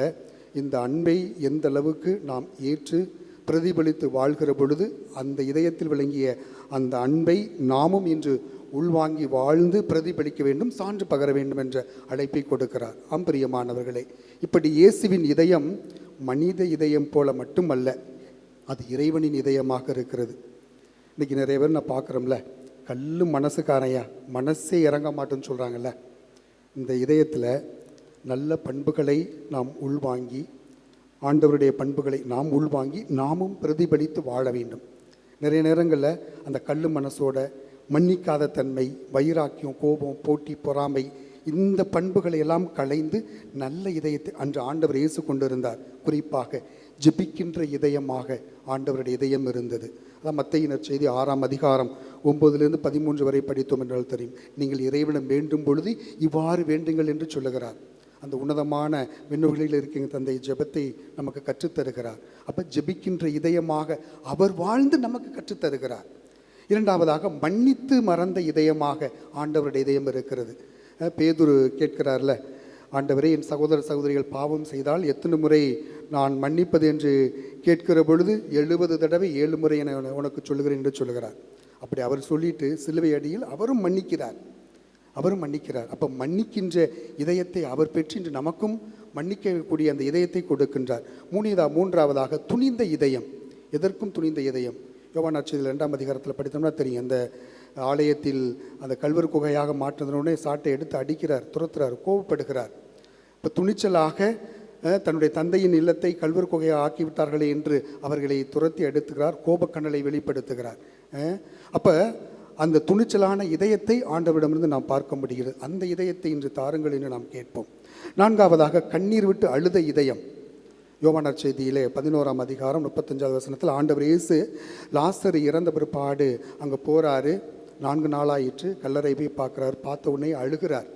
இந்த அன்பை எந்த அளவுக்கு நாம் ஏற்று பிரதிபலித்து வாழ்கிற பொழுது அந்த இதயத்தில் விளங்கிய அந்த அன்பை நாமும் இன்று உள்வாங்கி வாழ்ந்து பிரதிபலிக்க வேண்டும், சான்று பகர வேண்டும் என்ற அழைப்பை கொடுக்கிறார். அம்பிரியமானவர்களே, இப்படி இயேசுவின் இதயம் மனித இதயம் போல மட்டுமல்ல, அது இறைவனின் இதயமாக இருக்கிறது. இன்றைக்கி நிறைய பேர் நான் பார்க்குறோம்ல, கல்லு மனசுக்காரையா, மனசே இறங்க மாட்டேன்னு சொல்கிறாங்கல்ல. இந்த இதயத்தில் நல்ல பண்புகளை நாம் உள்வாங்கி, ஆண்டவருடைய பண்புகளை நாம் உள்வாங்கி நாமும் பிரதிபலித்து வாழ வேண்டும். நிறைய நேரங்களில் அந்த கல்லு மனசோட மன்னிக்காத தன்மை, வைராக்கியம், கோபம், போட்டி, பொறாமை, இந்த பண்புகளை எல்லாம் களைந்து நல்ல இதயத்தை அன்று ஆண்டவர் இயேசு கொண்டிருந்தார். குறிப்பாக ஜெபிக்கின்ற இதயமாக ஆண்டவருடைய இதயம் இருந்தது. அதான் மத்தேயு நற்செய்தி 6ஆம் அதிகாரம் 9-13 வரை படித்தோம் என்றால் தெரியும். நீங்கள் இறைவனிடம் வேண்டும் பொழுது இவ்வாறு வேண்டுங்கள் என்று சொல்லுகிறார். அந்த உன்னதமான விண்ணுகளில் இருக்கின்ற தந்தை ஜெபத்தை நமக்கு கற்றுத்தருகிறார். அப்போ ஜெபிக்கின்ற இதயமாக அவர் வாழ்ந்து நமக்கு கற்றுத்தருகிறார். இரண்டாவதாக மன்னித்து மறந்த இதயமாக ஆண்டவருடைய இதயம் இருக்கிறது. பேதுரு கேட்கிறார்ல, ஆண்டவரே, என் சகோதர சகோதரிகள் பாவம் செய்தால் எத்தனை முறை நான் மன்னிப்பது என்று கேட்கிற பொழுது 70 தடவை 7 முறை என உனக்கு சொல்லுகிறேன் என்று சொல்லுகிறார். அப்படி அவர் சொல்லிட்டு சிலுவை அடியில் அவரும் மன்னிக்கிறார். அப்போ மன்னிக்கின்ற இதயத்தை அவர் பெற்று இன்று நமக்கும் மன்னிக்கக்கூடிய அந்த இதயத்தை கொடுக்கின்றார். மூன்றாவதாக துணிந்த இதயம். எதற்கும் துணிந்த இதயம். யோவான் நற்செய்தியில் 2ஆம் அதிகாரத்தில் படித்தோம்னா தெரியும். அந்த ஆலயத்தில் அந்த கல்வர் குகையாக மாற்றினோடனே சாட்டை எடுத்து அடிக்கிறார், துரத்துறார், கோபப்படுகிறார். இப்போ துணிச்சலாக தன்னுடைய தந்தையின் இல்லத்தை கல்வர் குகையாக ஆக்கிவிட்டார்களே என்று அவர்களை துரத்தி எடுத்துகிறார், கோபக்கண்ணலை வெளிப்படுத்துகிறார். அப்போ அந்த துணிச்சலான இதயத்தை ஆண்டவரிடமிருந்து நாம் பார்க்க முடிகிறது. அந்த இதயத்தை இன்று தாருங்கள் என்று நாம் கேட்போம். நான்காவதாக கண்ணீர் விட்டு அழுத இதயம். யோவான் நற்செய்தியிலே 11ஆம் அதிகாரம் 35வது வசனத்தில் ஆண்டவர் இயேசு லாசர் இறந்த பிற்பாடு அங்கே போகிறாரு. 4 நாளாயிற்று. கல்லறை போய் பார்க்குறாரு. பார்த்த உடனே அழுகிறார்.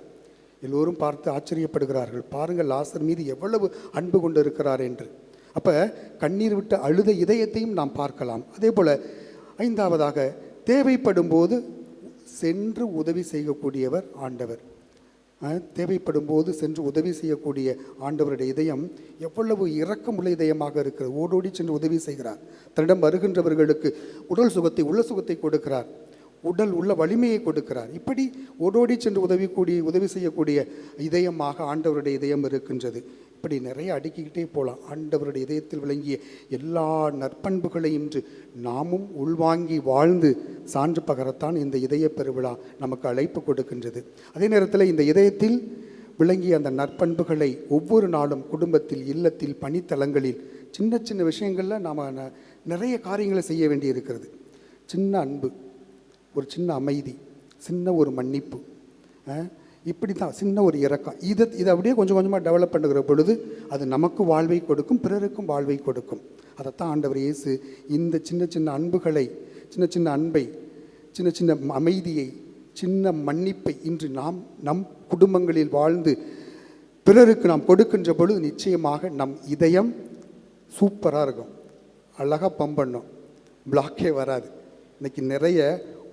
எல்லோரும் பார்த்து ஆச்சரியப்படுகிறார்கள். பாருங்கள், லாசர் மீது எவ்வளவு அன்பு கொண்டு இருக்கிறார் என்று. அப்போ கண்ணீர் விட்டு அழுத இதயத்தையும் நாம் பார்க்கலாம். அதே போல் 5ஆவதாக தேவைப்படும் போது சென்று உதவி செய்யக்கூடியவர் ஆண்டவர். தேவைப்படும் போது சென்று உதவி செய்யக்கூடிய ஆண்டவருடைய இதயம் எவ்வளவு இரக்கமுள்ள இதயமாக இருக்கிறது. ஓடோடி சென்று உதவி செய்கிறார். தன்னிடம் வருகின்றவர்களுக்கு உடல் சுகத்தை, உள்ள சுகத்தை கொடுக்கிறார். உடல் உள்ள வலிமையை கொடுக்கிறார். இப்படி ஓடோடி சென்று உதவி செய்யக்கூடிய இதயமாக ஆண்டவருடைய இதயம் இருக்கின்றது. இப்படி நிறைய அடுக்கிக்கிட்டே போகலாம். ஆண்டவருடைய இதயத்தில் விளங்கிய எல்லா நற்பண்புகளையும் இன்று நாமும் உள்வாங்கி வாழ்ந்து சான்று பகரத்தான் இந்த இதய பெருவிழா நமக்கு அழைப்பு கொடுக்கின்றது. அதே நேரத்தில் இந்த இதயத்தில் விளங்கிய அந்த நற்பண்புகளை ஒவ்வொரு நாளும் குடும்பத்தில், இல்லத்தில், பணித்தலங்களில் சின்ன சின்ன விஷயங்களில் நாம் நிறைய காரியங்களை செய்ய வேண்டி இருக்கிறது. சின்ன அன்பு, ஒரு சின்ன அமைதி, சின்ன ஒரு மன்னிப்பு, இப்படி தான் சின்ன ஒரு இரக்கம். இதை அப்படியே கொஞ்சம் கொஞ்சமாக டெவலப் பண்ணுகிற பொழுது அது நமக்கு வாழ்வை கொடுக்கும், பிறருக்கும் வாழ்வை கொடுக்கும். அதைத்தான் ஆண்டவர் இயேசு இந்த சின்ன சின்ன அன்புகளை, சின்ன சின்ன அன்பை, சின்ன சின்ன அமைதியை, சின்ன மன்னிப்பை இன்று நாம் நம் குடும்பங்களில் வாழ்ந்து பிறருக்கு நாம் கொடுக்கின்ற பொழுது நிச்சயமாக நம் இதயம் சூப்பராக இருக்கும், அழகாக பம்ப் பண்ணும், பிளாக்கே வராது. இன்றைக்கி நிறைய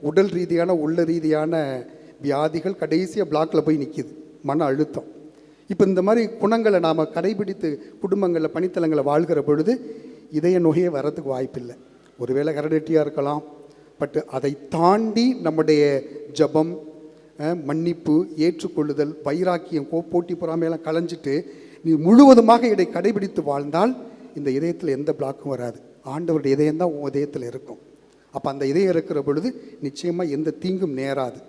உடல் ரீதியான உள்ள ரீதியான வியாதிகள் கடைசியாக பிளாக்கில் போய் நிற்கிது, மன அழுத்தம். இப்போ இந்த மாதிரி குணங்களை நாம் கடைபிடித்து குடும்பங்களில் பணித்தலங்களை வாழ்கிற பொழுது இதய நோயே வர்றதுக்கு வாய்ப்பில்லை. ஒருவேளை ஹெரிடிட்டியாக இருக்கலாம், பட் அதை தாண்டி நம்முடைய ஜபம், மன்னிப்பு, ஏற்றுக்கொள்ளுதல், வைராக்கியம், போட்டி பொறாமையெல்லாம் களைஞ்சிட்டு நீ முழுவதுமாக இதை கடைபிடித்து வாழ்ந்தால் இந்த இதயத்தில் எந்த பிளாக்கும் வராது. ஆண்டவருடைய இதயம் தான் உன் இதயத்தில் இருக்கும். அப்போ அந்த இதயம் இருக்கிற பொழுது நிச்சயமாக எந்த தீங்கும் நேராது,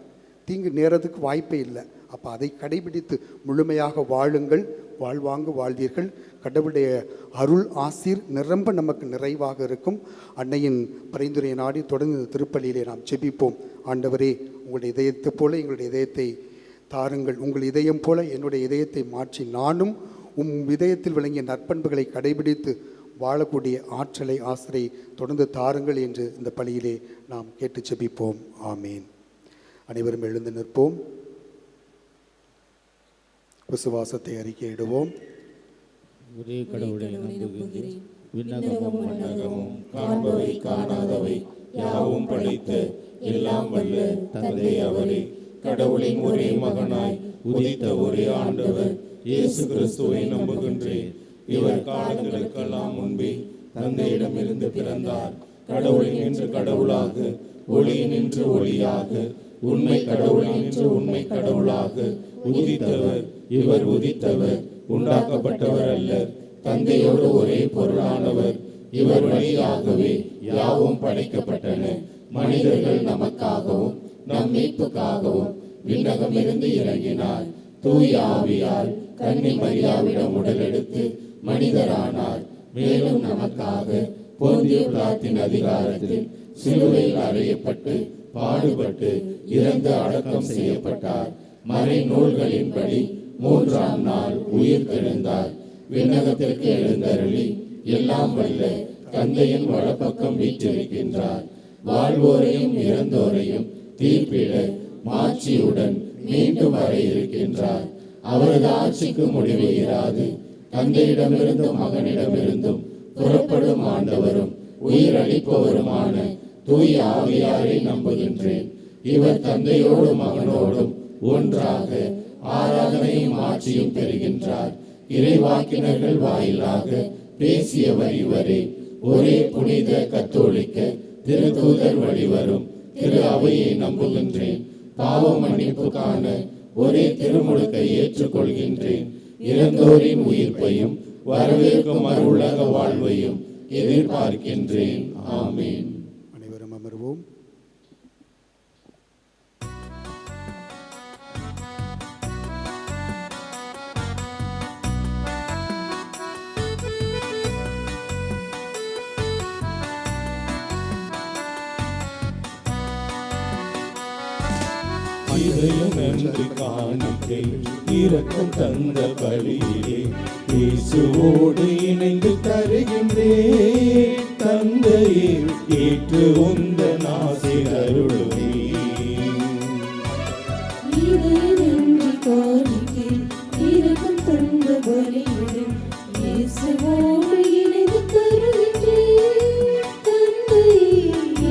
தீங்கு நேரத்துக்கு வாய்ப்பே இல்லை. அப்போ அதை கடைபிடித்து முழுமையாக வாழுங்கள், வாழ்வாங்கு வாழ்வீர்கள். கடவுளுடைய அருள் ஆசீர் நிரம்ப நமக்கு நிறைவாக இருக்கும். அன்னையின் பரிந்துரையை நாடி தொடர்ந்து இந்த திருப்பலியிலே நாம் ஜெபிப்போம். ஆண்டவரே, உங்களுடைய இதயத்தை போல எங்களுடைய இதயத்தை தாருங்கள். உங்கள் இதயம் போல என்னுடைய இதயத்தை மாற்றி நானும் இதயத்தில் விளங்கிய நற்பண்புகளை கடைபிடித்து வாழக்கூடிய ஆற்றலை, ஆசிரை தொடர்ந்து தாருங்கள் என்று இந்த பலியிலே நாம் கேட்டு ஜெபிப்போம். ஆமீன். அனைவரும் எழுந்து நிற்போம். விசுவாசத்தை அறிக்கையிடுவோம். ஒரே கடவுளை நம்புகிறேன், விண்ணகமும் மண்ணகமும் காண்பவை காணாதவை யாவும் படைத்த எல்லாம் வல்ல தந்தை அவரே, கடவுளின் ஒரே மகனாய் உதித்த ஒரே ஆண்டவர் இயேசு கிறிஸ்துவை நம்புகின்றேன். இவர் காலங்களுக்கெல்லாம் முன்பே தந்தையிடமிருந்து பிறந்தார். கடவுளின் என்று கடவுளாக, ஒளியின் என்று ஒளியாக, உண்மை கடவுளின் என்று உண்மை கடவுளாக உதித்தவர். இவர் உதித்தவர், உண்டாக்கப்பட்டவர் அல்ல, தந்தையோடு ஒரே பொருளானவர். இவர் வழியாகவே யாவும் படைக்கப்பட்டன. மனிதர்கள் நமக்காகவும் நம் மீட்புக்காகவும் விண்ணகமிருந்து இறங்கினார். தூய ஆவியால் கன்னி மரியாவிடம் உடலெடுத்து மனிதரானார். மேலும் நமக்காக போந்திய பிலாத்தின் அதிகாரத்தில் சிலுவையில் அறையப்பட்டு பாடுபட்டு இறந்து அடக்கம் செய்யப்பட்டார். மறை நூல்களின்படி 3ஆம் நாள் உயிர் தெழுந்தார். விண்ணகத்திற்கு எழுந்தருளி எல்லாம் வல்ல தந்தையின் வலப்பக்கம் வீற்றிருக்கின்றார். வாழ்வோரையும் இறந்தோரையும் தீர்ப்பிட மாட்சியுடன் மீண்டும் வர இருக்கின்றார். அவரது ஆட்சிக்கு முடிவு இராது. தந்தையிடமிருந்தும் மகனிடமிருந்தும் புறப்படும் ஆண்டவரும் உயிரளிப்பவருமான தூய ஆவியாரை நம்புகின்றேன். இவர் தந்தையோடும் மகனோடும் ஒன்றாக ஆராதனையும் ஆட்சியும் பெறுகின்றார். இறைவாக்கினர்கள் வாயிலாக பேசியவர் இவரே. ஒரே புனித கத்தோலிக்க திருத்தூதர் வழிவரும் திரு அவையை நம்புகின்றேன். பாவ மன்னிப்புக்கான ஒரே திருமுழுக்கை ஏற்றுக்கொள்கின்றேன். இறந்தோரின் உயிர்ப்பையும் வரவேற்கும் அருளக வாழ்வையும் எதிர்பார்க்கின்றேன். ஆமீன். அனைவரும் அமர்வோம். இதயம் நன்றி காணிக்கை இரக்கம் தந்த பலியிலே இயேசுவோடு இணைந்து தருகின்றேன். தந்தையே, ஏற்று உந்தன் ஆசை அருளுமே. நன்றி காணிக்கை இரக்கம் தந்த பலியிலே இயேசுவோடு இணைந்து தருகின்றேன். தந்தையே,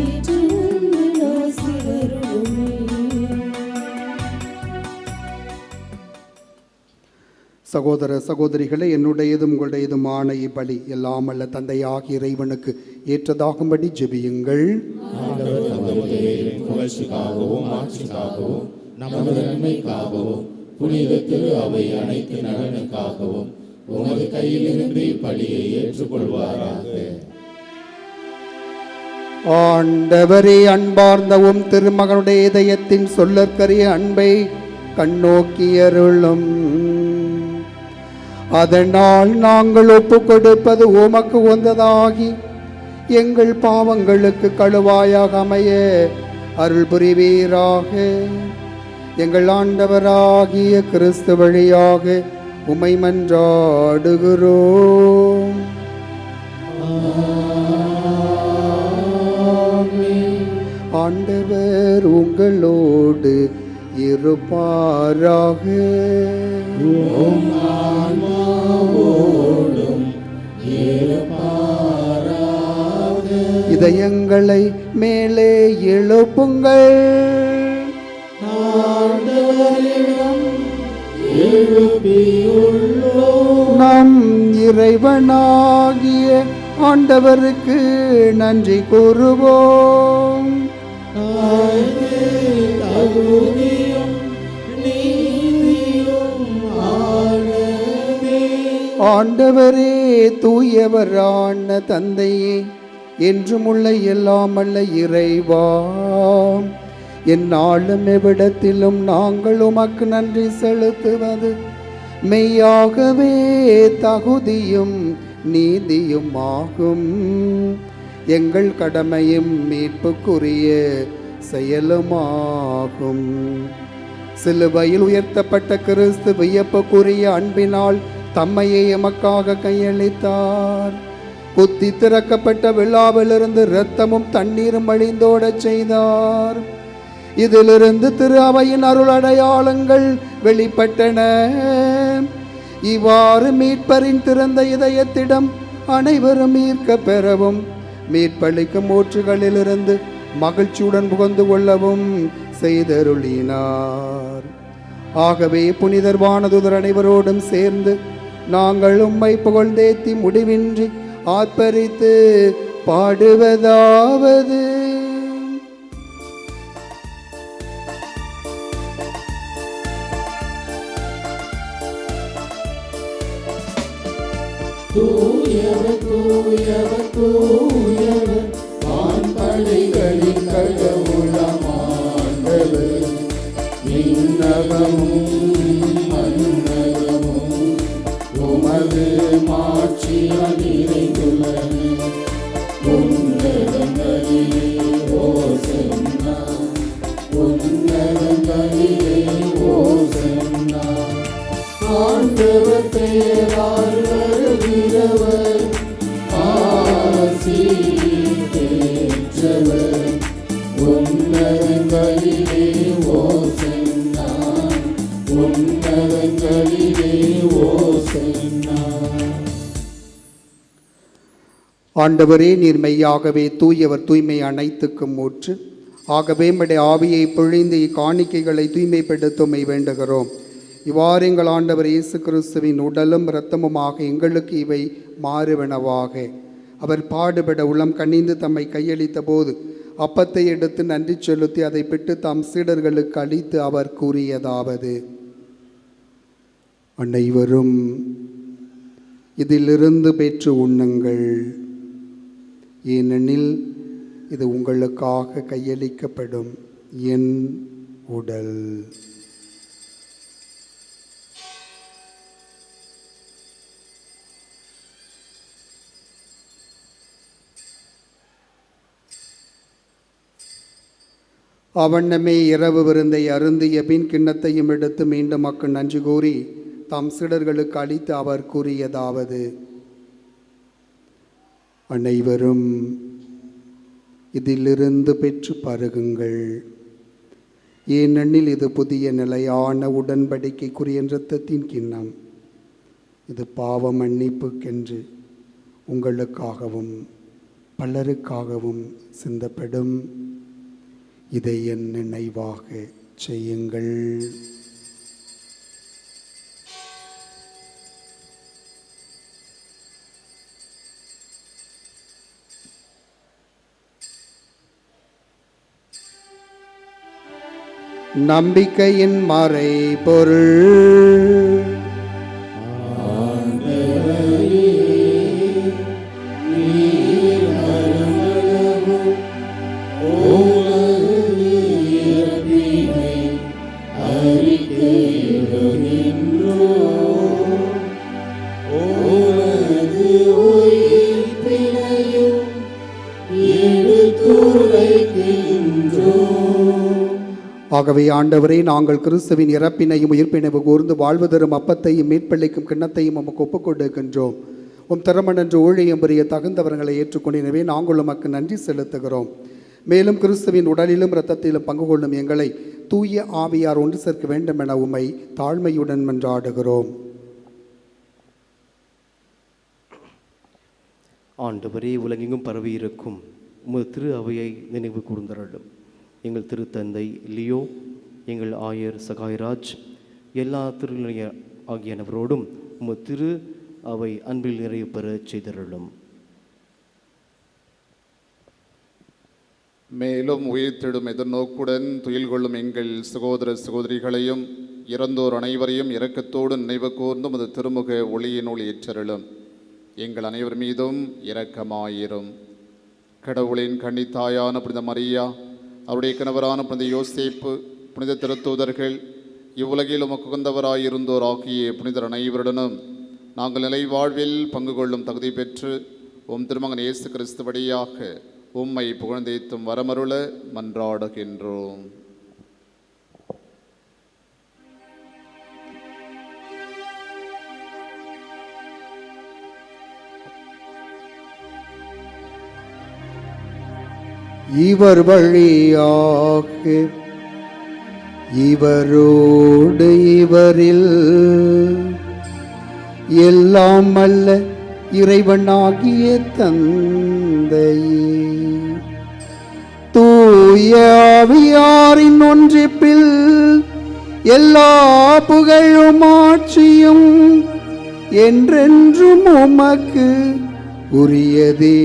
ஏற்று உந்தன் ஆசை அருளுமே. சகோதர சகோதரிகளே, என்னுடையதும் உங்களுடையதுமான இப்பலி எல்லாம் அல்ல தந்தையாகிய இறைவனுக்கு ஏற்றதாகும்படி ஜெபியுங்கள். புகழ்ச்சிக்காகவும் ஆட்சிக்காகவும் நமது நன்மைக்காகவும் புனித திரு அவை அனைத்து நலனுக்காகவும் உமது கையிலிருந்து இப்பலியை ஏற்றுக்கொள்வாராக. ஆண்டவரே, அன்பார்ந்தவும் திருமகனுடைய இதயத்தின் சொல்லற்கரிய அன்பை கண்ணோக்கியருளும். அதனால் நாங்கள் ஒப்பு கொடுப்பது உமக்கு உகந்ததாகி எங்கள் பாவங்களுக்கு கழுவாயாக அமைய அருள் புரிவீராக. எங்கள் ஆண்டவராகிய கிறிஸ்து வழியாக உம்மை மன்றாடுகிறோம். ஆண்டவர் உங்களோடு இருப்பாராக. இதயங்களை மேலே எழுப்புங்கள். நம் இறைவனாகிய ஆண்டவருக்கு நன்றி கூறுவோம். ஆண்டவரே, தூயவரான தந்தையே, என்றும் உள்ள எல்லாம் அல்ல இறைவா, எந்நாளும் எவ்விடத்திலும் நாங்கள் உமக்கு நன்றி செலுத்துவது மெய்யாகவே தகுதியும் நீதியும் ஆகும். எங்கள் கடமையும் மீட்புக்குரிய செயலுமாகும். சிலுவையில் உயர்த்தப்பட்ட கிறிஸ்து வியப்புக்குரிய அன்பினால் தம்மையை எமக்காக கையளித்தார். குத்தி திறக்கப்பட்ட விழாவிலிருந்து இரத்தமும் தண்ணீரும் வழிந்தோடச் செய்தார். இதிலிருந்து திரு அவையின் அருள் அடையாளங்கள் வெளிப்பட்டன. இவ்வாறு மீட்பரின் திறந்த இதயத்திடம் அனைவரும் ஈர்க்க பெறவும் மீட்பளிக்கும் ஊற்றுகளிலிருந்து மகிழ்ச்சியுடன் புகழ்ந்து கொள்ளவும் செய்தருளினார். ஆகவே புனிதர் வானதூதர் அனைவரோடும் சேர்ந்து நாங்கள் உம்மை புகழ்ந்தேத்தி முடிவின்றி ஆர்ப்பரித்து பாடுவதாவது: தூயவர் தூயவர் தூயவர் வான்படைகளின் கடவுளாம் ஆண்டவர், விண்ணகமும் மண்ணகமும் உமது மாட்சியால் நிறைந்துள்ளன. உன்னதங்களிலே ஓசன்னா, உன்னதங்களிலே ஓசன்னா. ஆண்டவர் பெயரால் வருகிறவர் ஆசி பெற்றவர். உன்னதங்களிலே ஓசன்னா, உன்னதங்களிலே ஓசன்னா. ஆண்டவரே, நீர் மெய்யாகவே தூயவர், தூய்மை அனைத்துக்கும் ஊற்று. ஆகவே உம்முடைய ஆவியை பொழிந்து இக்காணிக்கைகளை தூய்மைப்படுத்துமை வேண்டுகிறோம். இவ்வாறு எங்கள் ஆண்டவர் இயேசு கிறிஸ்துவின் உடலும் இரத்தமுமாக எங்களுக்கு இவை மாறுவனவாக. அவர் பாடுபட உளம் கனிந்து தம்மை கையளித்த போது அப்பத்தை எடுத்து நன்றி செலுத்தி அதை பிட்டு தம் சீடர்களுக்கு அளித்து அவர் கூறியதாவது: அனைவரும் இதிலிருந்து பெற்று உண்ணுங்கள், ஏனெனில் இது உங்களுக்காக கையளிக்கப்படும் என் உடல். அவண்ணமே இரவு விருந்தை அருந்திய பின் கிண்ணத்தையும் எடுத்து மீண்டும் மக்கள் நன்றி கூறி தாம் சீடர்களுக்கு அளித்து அவர் கூறியதாவது: அனைவரும் இதிலிருந்து பெற்று பருகுங்கள், ஏனெனில் இது புதிய நிலையான உடன்படிக்கைக்குரிய இரத்தத்தின் கிண்ணம். இது பாவ மன்னிப்புக்கென்று உங்களுக்காகவும் பலருக்காகவும் சிந்தப்படும். இதை என் நினைவாக செய்யுங்கள். நம்பிக்கையின் மறைபொருள். ஆகவே ஆண்டவரே, நாங்கள் கிறிஸ்துவின் இறப்பினையும் உயிர்ப்பினையும் கூர்ந்து வாழ்வு தரும் அப்பத்தையும் மீட்பளிக்கும் கிண்ணத்தையும் உமக்கு ஒப்புக் கொடுக்கின்றோம். திறமனன்று ஊழியம் புரிய தகுந்தவர்களை ஏற்றுக்கொண்டினவே நாங்கள் உமக்கு நன்றி செலுத்துகிறோம். மேலும் கிறிஸ்துவின் உடலிலும் இரத்தத்திலும் பங்கு கொள்ளும் எங்களை தூய ஆவியார் ஒன்று சேர்க்க வேண்டும் என உம்மை தாழ்மையுடன் மன்றாடுகிறோம். ஆண்டவரே, உலகெங்கும் பரவியிருக்கும் உமது திரு அவையை நினைவு கூர்ந்தருளும். எங்கள் திருத்தந்தை லியோ, எங்கள் ஆயர் சகாய்ராஜ், எல்லா திருநிலைய ஆகியனவரோடும் உமது திரு அவை அன்பில் நிறைவு பெற செய்தருளும். மேலும் உயிர்த்தெழும் எதிர்நோக்குடன் துயில் கொள்ளும் எங்கள் சகோதர சகோதரிகளையும் இறந்தோர் அனைவரையும் இரக்கத்தோடு நினைவு கூர்ந்து உமது திருமுக ஒளியினுள் ஏற்றருளும். எங்கள் அனைவர் மீதும் இரக்கமாயிரும். கடவுளின் கன்னித்தாயான புனித மரியா, அவருடைய கணவரான புனித யோசேப்பு, புனித திருத்தூதர்கள், இவ்வுலகில் உமக்கு உகந்தவராயிருந்தோர் ஆகிய புனிதர் அனைவருடனும் நாங்கள் நிலை வாழ்வில் பங்கு கொள்ளும் தகுதி பெற்று உம் திருமகன் இயேசு கிறிஸ்து வழியாக உம்மை புகழ்ந்தேத்தும் வரமருள மன்றாடுகின்றோம். இவர் வழியாக இவரோடு இவரில் எல்லாம் அல்ல இறைவனாகிய தந்தையே, தூய ஆவியாரின் ஒன்றிப்பில் எல்லா புகழும் ஆட்சியும் என்றென்றும் உமக்கு உரியதே.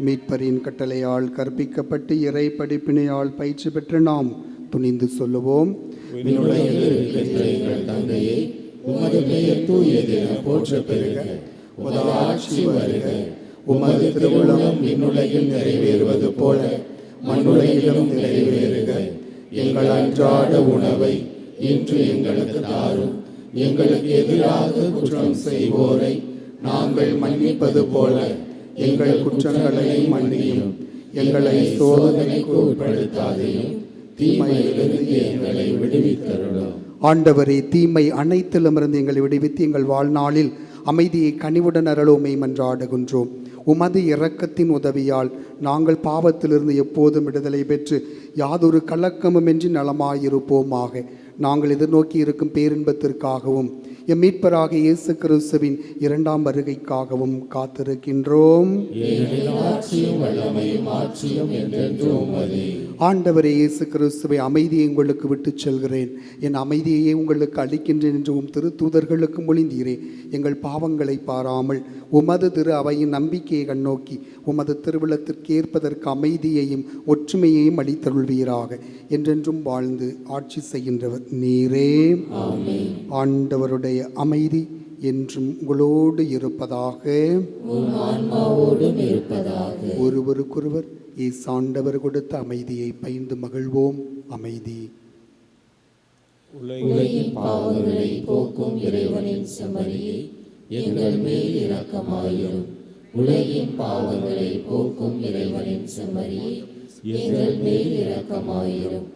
மீட்பரின் கட்டளையால் கற்பிக்கப்பட்டு இறை படிப்பினையால் பயிற்சி பெற்று நாம் துணிந்து சொல்லுவோம். எங்கள் தந்தையே, உமது பெயர் தூயதென போற்ற பெறுக. உமது ஆட்சி வருக. உமது திருவுளம் விண்ணுலகில் நிறைவேறுவது போல மண்ணுலகிலும் நிறைவேறுக. எங்கள் அன்றாட உணவை இன்று எங்களுக்கு தாரும். எங்களுக்கு எதிராக குற்றம் செய்வோரை நாங்கள் மன்னிப்பது போல எங்கள் குற்றங்களை மன்னியும். எங்களை சோதனைக்கு உட்படுத்தாதையும், தீமையிலிருந்து எங்களை விடுவித்தருளும். ஆண்டவரே, தீமை அனைத்திலுமிருந்து எங்களை விடுவித்து எங்கள் வாழ்நாளில் அமைதியை கனிவுடன் அருளுமை மன்றாடுகின்றோம். உமது இரக்கத்தின் உதவியால் நாங்கள் பாவத்திலிருந்து எப்போதும் விடுதலை பெற்று யாதொரு கலக்கமுமின்றி நலமாயிருப்போமாக. நாங்கள் எதிர்நோக்கி இருக்கும் பேரின்பத்திற்காகவும் எம் மீட்பராக இயேசு கிறிஸ்துவின் இரண்டாம் வருகைக்காகவும் காத்திருக்கின்றோம். ஆண்டவரே இயேசு கிறிஸ்துவை, அமைதியை உங்களுக்கு விட்டுச் செல்கிறேன், என் அமைதியை உங்களுக்கு அளிக்கின்றேன் என்று உம் திருத்தூதர்களுக்கு மொழிந்தீரே. எங்கள் பாவங்களை பாராமல் உமது திரு அவையின் நம்பிக்கையை கண்ணோக்கி உமது திருவிழத்திற்கு ஏற்பதற்கு அமைதியையும் ஒற்றுமையையும் அளித்தருள்வீராக. என்றென்றும் வாழ்ந்து ஆட்சி செய்கின்றவர் நீரே. ஆண்டவருடைய அமைதி என்றும் உங்களோடு இருப்பதாக. ஒருவருக்கொருவர் ஆண்டவர் கொடுத்த அமைதியை பகிர்ந்து மகிழ்வோம். அமைதி. உலகின் பாவங்களை போக்கும் இறைவனின் செம்மறியே, எங்கள் மேல் இரக்கமாயிரும். உலகின் பாவங்களை போக்கும் இறைவனின் செம்மறியே, எங்கள் மேல் இரக்கமாயிரும்.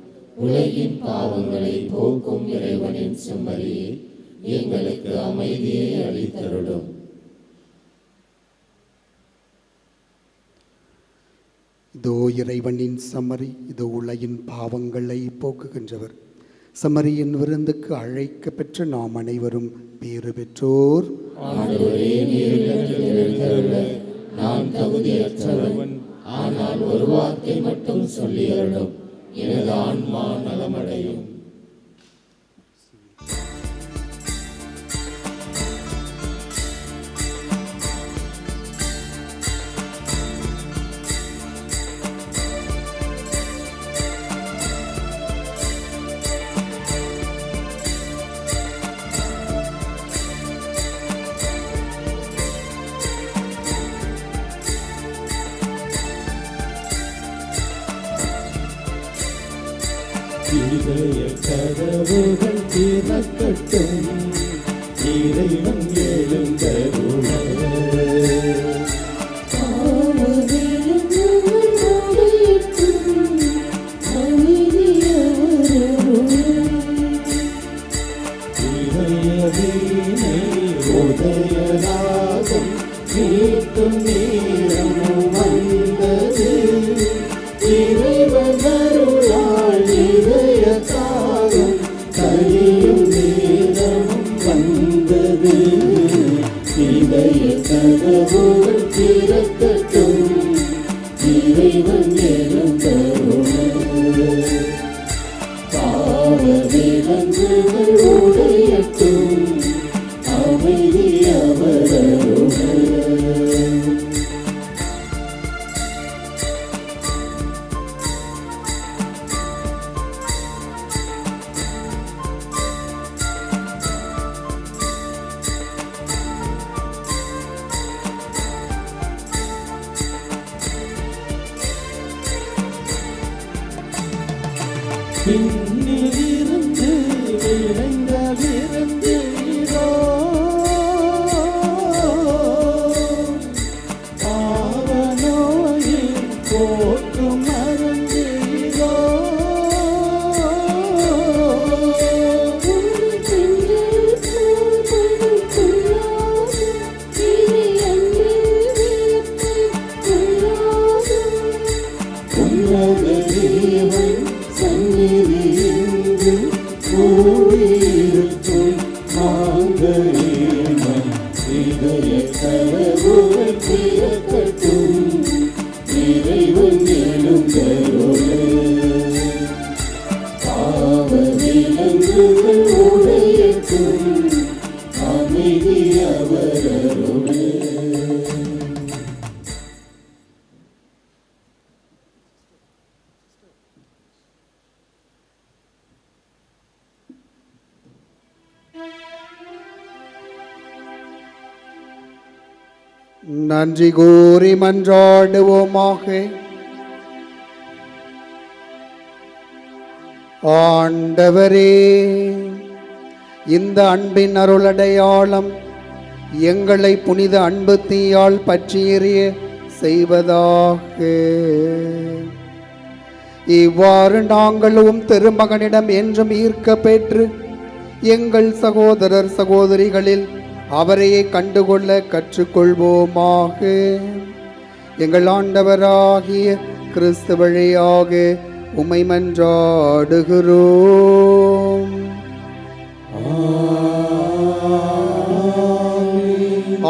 உலகின் பாவங்களை போக்கும் இறைவனின் செம்மறியே, எங்களுக்கு அமைதியை அளித்தருளும். இதோ இறைவனின் செம்மறி, இதோ உலகின் பாவங்களை போக்குகின்றவர். செம்மறியின் விருந்துக்கு அழைக்க பெற்ற நாம் அனைவரும் பேறு பெற்றோர். நான் தகுதியற்றவன், ஆனால் ஒரு வார்த்தை மட்டும் சொல்லியருளும், எனது ஆன்மா நலமடையும். இதய கதவுகள் திறக்கட்டும், இறைவன் எழுந்தருள. உதயராகம் மீட்டும் நேரம் வந்தது, இறைவன் அருளால் இதய தாகம் கழியும் நேரம் வந்தது. இதய கதவுகள் திறக்கட்டும், இறைவன் எழுந்தருள. பாவ விலங்குகள் உடையட்டும், அமைதி அவரருள. பின்னிலிருந்து விளைந்த விருந்து இதோ, பாவநோயின் போக்கும் மருந்து இதோ. உன்னத தேவன் சந்நிதியின்று கூடியிருக்கும் மாங்கரேமன், இதய கதவுகள் திறக்கட்டும், இறைவன் எழுந்தருள. பாவ விலங்குகள் உடையட்டும், அமைதி அவரருள. நன்றி கூறி மன்றாடுவோமாக. ஆண்டவரே, இந்த அன்பின் அருளடையாளம் எங்களை புனித அன்பு தீயால் பற்றி எறிய செய்வதாக. இவ்வாறு நாங்களும் திருமகனிடம் என்றும் ஈர்க்க பெற்று எங்கள் சகோதரர் சகோதரிகளில் அவரையே கண்டுகொள்ள கற்றுக்கொள்வோமாக. எங்கள் ஆண்டவராகிய கிறிஸ்து வழியாக உம்மை மன்றாடுகிறோம்.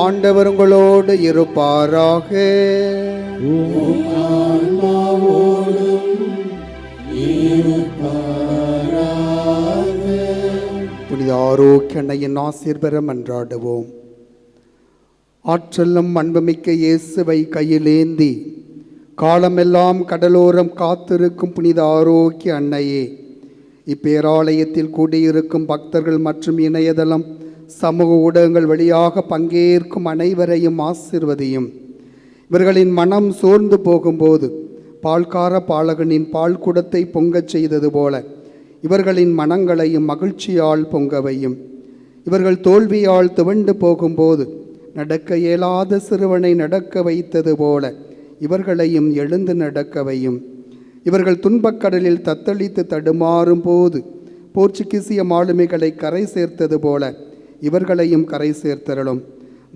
ஆண்டவர் உங்களோடு இருப்பாராக. புனித ஆரோக்கிய அன்னையின் ஆசீர் பெற மன்றாடுவோம். ஆற்றலும் அன்புமிக்க இயேசுவை கையிலேந்தி காலமெல்லாம் கடலோரம் காத்திருக்கும் புனித ஆரோக்கிய அன்னையே, இப்பேராலயத்தில் கூடியிருக்கும் பக்தர்கள் மற்றும் இணையதளம் சமூக ஊடகங்கள் வழியாக பங்கேற்கும் அனைவரையும் ஆசிர்வதியும். இவர்களின் மனம் சோர்ந்து போகும்போது பால்கார பாலகனின் பால் குடத்தை பொங்கச் செய்தது போல இவர்களின் மனங்களையும் மகிழ்ச்சியால் பொங்கவையும். இவர்கள் தோல்வியால் துவண்டு போகும்போது நடக்க இயலாத சிறுவனை நடக்க வைத்தது போல இவர்களையும் எழுந்து நடக்கவையும். இவர்கள் துன்பக்கடலில் தத்தளித்து தடுமாறும் போது போர்ச்சுகீசிய மாலுமிகளை கரை சேர்த்தது போல இவர்களையும் கரை சேர்த்தருளும்.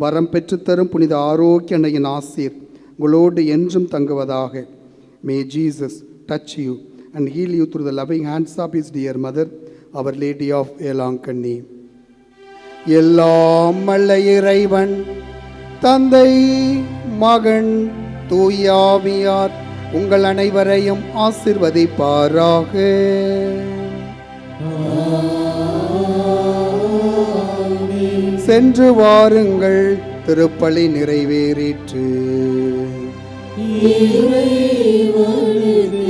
வரம் பெற்றுத்தரும் புனித ஆரோக்கிய அன்னையின் ஆசீர் உங்களோடு என்றும் தங்குவதாக. May Jesus touch you and heal you through the loving hands of his dear mother, Our Lady of Elankanni. எல்லாம் வல்ல இறைவன் தந்தை மகன் தூயாவியார் உங்கள் அனைவரையும் ஆசிர்வதிப்பாராக. சென்று வாருங்கள், திருப்பலி நிறைவேறிற்று. இறைவனுக்கு